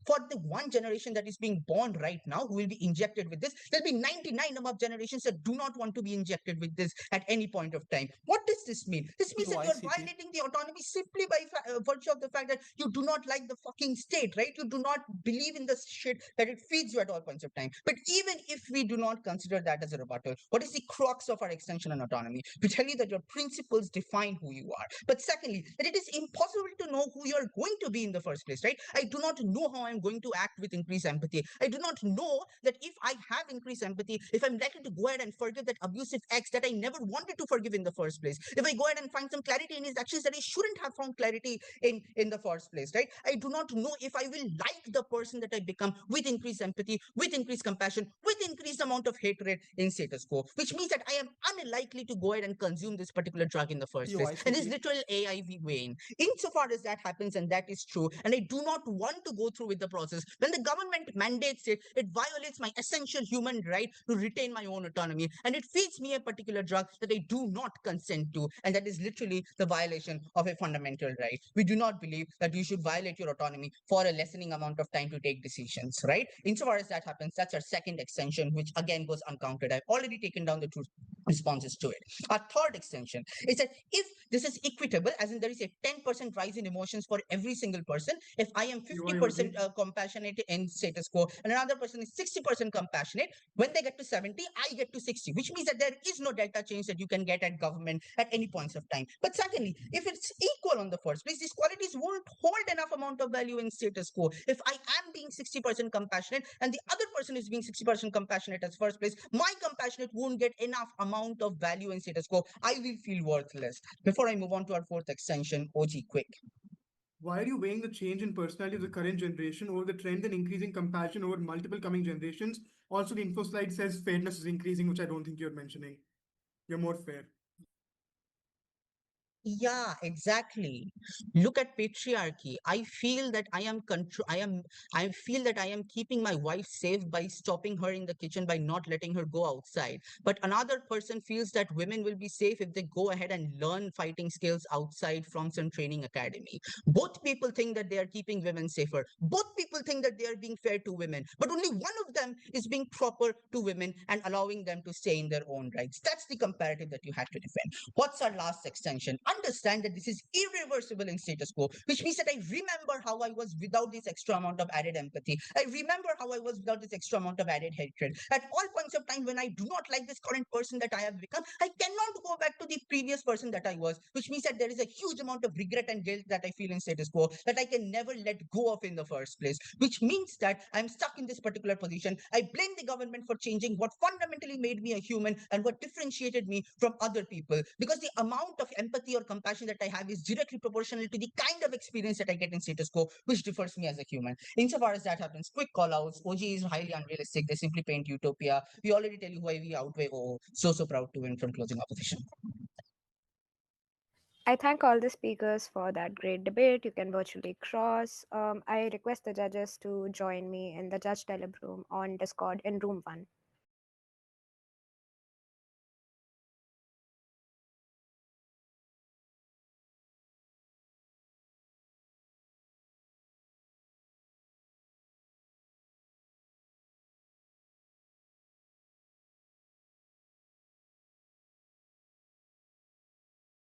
For the one generation that is being born right now who will be injected with this, there'll be 99 above generations that do not want to be injected with this at any point of time. What does this mean? This means that you're violating the autonomy simply by virtue of the fact that you do not like the fucking state, right? You do not believe in the shit that it feeds you at all points of time. But even if we do not consider that as a rebuttal, what is the crux of our extension on autonomy? To tell you that your principles define who you are. But secondly, that it is impossible to know who you're going to be in the first place, right? I do not know how I'm going to act with increased empathy. I do not know that if I have increased empathy, if I'm likely to go ahead and forgive that abusive ex that I never wanted to forgive in the first place. If I go ahead and find some clarity in his actions that I shouldn't have found clarity in the first place, right? I do not know if I will like the person that I become with increased empathy, with increased compassion, with increased amount of hatred in status quo, which means that I am unlikely to go ahead and consume this particular drug in the first place. POI And this quickly. literal AIV wane. Insofar as that happens and that is true, and I do not want to go through with the process, when the government mandates it, it violates my essential human right to retain my own autonomy, and it feeds me a particular drug that I do not consent to, and that is literally the violation of a fundamental right. We do not believe that you should violate your autonomy for a lessening amount of time to take decisions, right? Insofar as that happens, that's our second extension, which again goes uncounted. I've already taken down the two responses to it. Our third extension is that if this is equitable, as in there is a 10% rise in emotions for every single person, if I am 50% compassionate in status quo and another person is 60% compassionate, when they get to 70, I get to 60, which means that there is no delta change that you can get at government at any points of time. But secondly, if it's equal on the first place, these qualities won't hold enough amount of value in status quo. If I am being 60% compassionate and the other person is being 60% compassionate as first place, my compassionate won't get enough amount of value in status quo. I will feel worthless. Before I move on to our fourth extension, OG, quick. Why are you weighing the change in personality of the current generation over the trend in increasing compassion over multiple coming generations? Also, the info slide says fairness is increasing, which I don't think you're mentioning. You're more fair. Yeah, exactly. Look at patriarchy. I feel that I feel that I am keeping my wife safe by stopping her in the kitchen, by not letting her go outside. But another person feels that women will be safe if they go ahead and learn fighting skills outside from some training academy. Both people think that they are keeping women safer. Both people think that they are being fair to women, but only one of them is being proper to women and allowing them to stay in their own rights. That's the comparative that you had to defend. What's our last extension? Understand that this is irreversible in status quo, which means that I remember how I was without this extra amount of added empathy. I remember how I was without this extra amount of added hatred. At all points of time, when I do not like this current person that I have become, I cannot go back to the previous person that I was, which means that there is a huge amount of regret and guilt that I feel in status quo that I can never let go of in the first place, which means that I'm stuck in this particular position. I blame the government for changing what fundamentally made me a human and what differentiated me from other people, because the amount of empathy or compassion that I have is directly proportional to the kind of experience that I get in status quo, which differs me as a human. Insofar as that happens, quick call outs. OG is highly unrealistic. They simply paint utopia. We already tell you why we outweigh OO. So proud to win from closing opposition. I thank all the speakers for that great debate. You can virtually cross. I request the judges to join me in the Judge Teleb room on Discord in room 1.